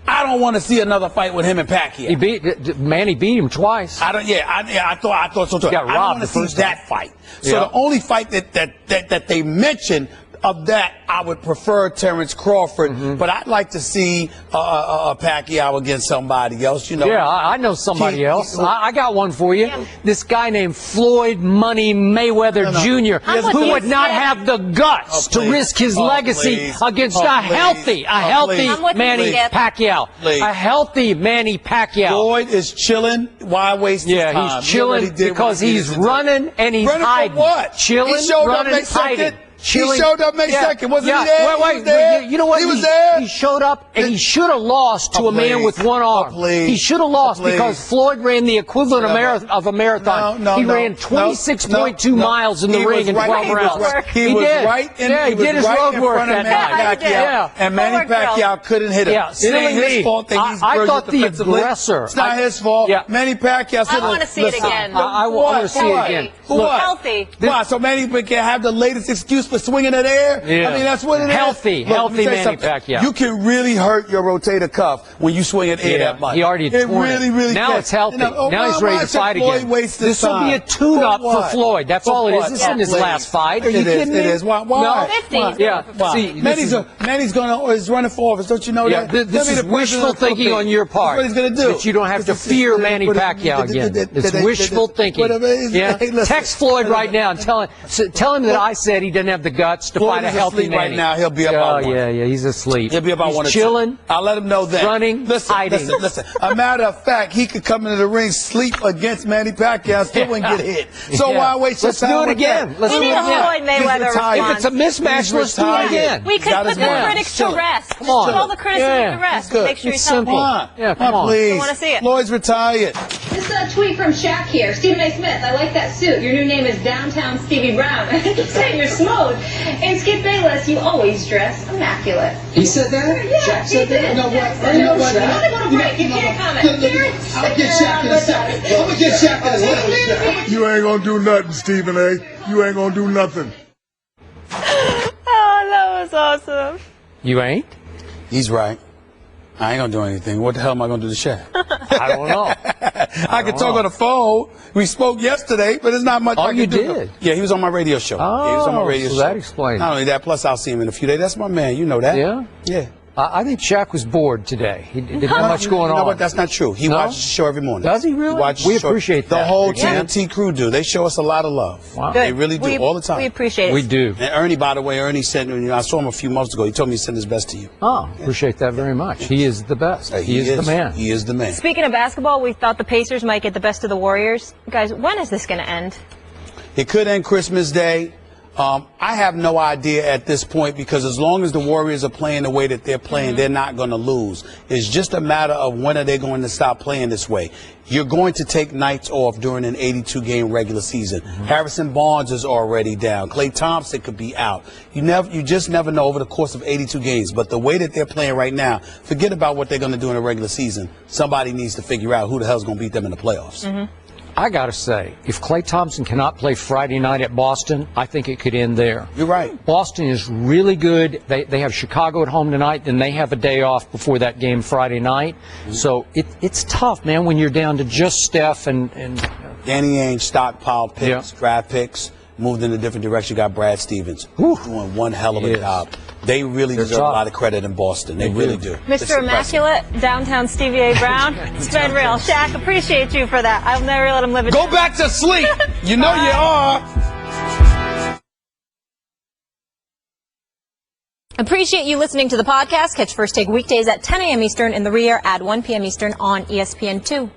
I don't want to see another fight with him and Pacquiao. Manny beat him twice. I thought so too. I don't want to see that fight. So the only fight that they mentioned of that, I would prefer Terrence Crawford, but I'd like to see Pacquiao against somebody else. You know? Yeah, I know somebody else. I got one for you. Yeah. This guy named Floyd Money Mayweather Jr., who would not have the guts to risk his legacy against a healthy Manny Pacquiao. A healthy Manny Pacquiao. Floyd is chilling. Why waste his time? Yeah, he's chilling because he's running and he's hiding. What? Chilling, he showed running, up May 2nd. hiding. He showed up May 2nd. Wasn't he there? Wait. You know what? He was there. He showed up, and he should have lost to a man with one arm. He should have lost because Floyd ran the equivalent of a marathon. He ran 26.2 miles in the ring in 12 rounds. He was right in front of Manny Pacquiao, and Manny Pacquiao couldn't hit him. It ain't his fault that he's brilliant defensively. It's not his fault. Manny Pacquiao. I want to see it again. I want to see it again. Healthy. Why? So Manny can have the latest excuse for swinging it air? Yeah. I mean, that's what it is. Healthy Manny Pacquiao. You can really hurt your rotator cuff when you swing it air that much. He already torn it. Really now can. it's healthy. Now he's ready to fight again. This will be a tune-up for Floyd. That's all it is. This isn't his last fight. Are you kidding me? It is. Why? No. 50. Yeah. See, Manny's running for office. Don't you know that? This is wishful thinking on your part. That's what he's going to do. That you don't have to fear Manny Pacquiao again. It's wishful thinking. Yeah. Text Floyd right now and tell him that I said he doesn't have the guts to fight a healthy Manny. Right now, he'll be about one. Yeah, he's asleep. He'll be about one. Chilling. I'll let him know that. Running, hiding. Listen. A matter of fact, he could come into the ring, sleep against Manny Pacquiao, still wouldn't get hit. So why waste your time? Let's do it again. We need a Floyd Mayweather response. If it's a mismatch, let's do it again. We could put the critics to rest. Come on. Put all the criticism to rest. Make sure he's healthy. Come on. Please. I want to see it. Floyd's retired. This is a tweet from Shaq here. Stephen A. Smith, I like that suit. Your new name is Downtown Stevie Brown. Saying you're smooth. And Skip Bayless, you always dress immaculate. He said that? Yeah, Shaq said that? You know what? You know what? I'm going to go to break. You can't comment. I'll get Shaq in a second. I'm going to get Shaq in a second. You ain't going to do nothing, Stephen A. You ain't going to do nothing. Oh, that was awesome. You ain't? He's right. I ain't going to do anything. What the hell am I going to do to Shaq? I don't know. I could talk on the phone. We spoke yesterday, but there's not much I can do. Oh, you did? Yeah, he was on my radio show. Oh, he was on my radio show. That explains. Not only that, plus I'll see him in a few days. That's my man. You know that. Yeah? Yeah. I think Shaq was bored today. He didn't have much going on. You know what? That's not true. He watches the show every morning. Does he really? We appreciate that. The whole TNT crew do. They show us a lot of love. Wow. They really do, all the time. We appreciate it. We do. And Ernie, by the way, Ernie sent, I saw him a few months ago. He told me to send his best to you. Oh, appreciate that very much. He is the best. He is the man. He is the man. Speaking of basketball, we thought the Pacers might get the best of the Warriors. Guys, when is this going to end? It could end Christmas Day. I have no idea at this point because as long as the Warriors are playing the way that they're playing, they're not going to lose. It's just a matter of when are they going to stop playing this way. You're going to take nights off during an 82-game regular season. Harrison Barnes is already down. Klay Thompson could be out. You just never know over the course of 82 games. But the way that they're playing right now, forget about what they're going to do in the regular season. Somebody needs to figure out who the hell's going to beat them in the playoffs. I got to say, if Klay Thompson cannot play Friday night at Boston, I think it could end there. You're right. Boston is really good. They have Chicago at home tonight, then they have a day off before that game Friday night. So it's tough, man, when you're down to just Steph and Danny Ainge stockpiled picks, draft picks, moved in a different direction, got Brad Stevens. Doing one hell of a job. They really deserve a lot of credit in Boston. They really do. Mr. Immaculate, Downtown Stevie A. Brown. It's been real. Shaq, appreciate you for that. I'll never let him live it down. Go back to sleep. You know you are. Appreciate you listening to the podcast. Catch First Take weekdays at 10 a.m. Eastern in the Rear at 1 p.m. Eastern on ESPN2.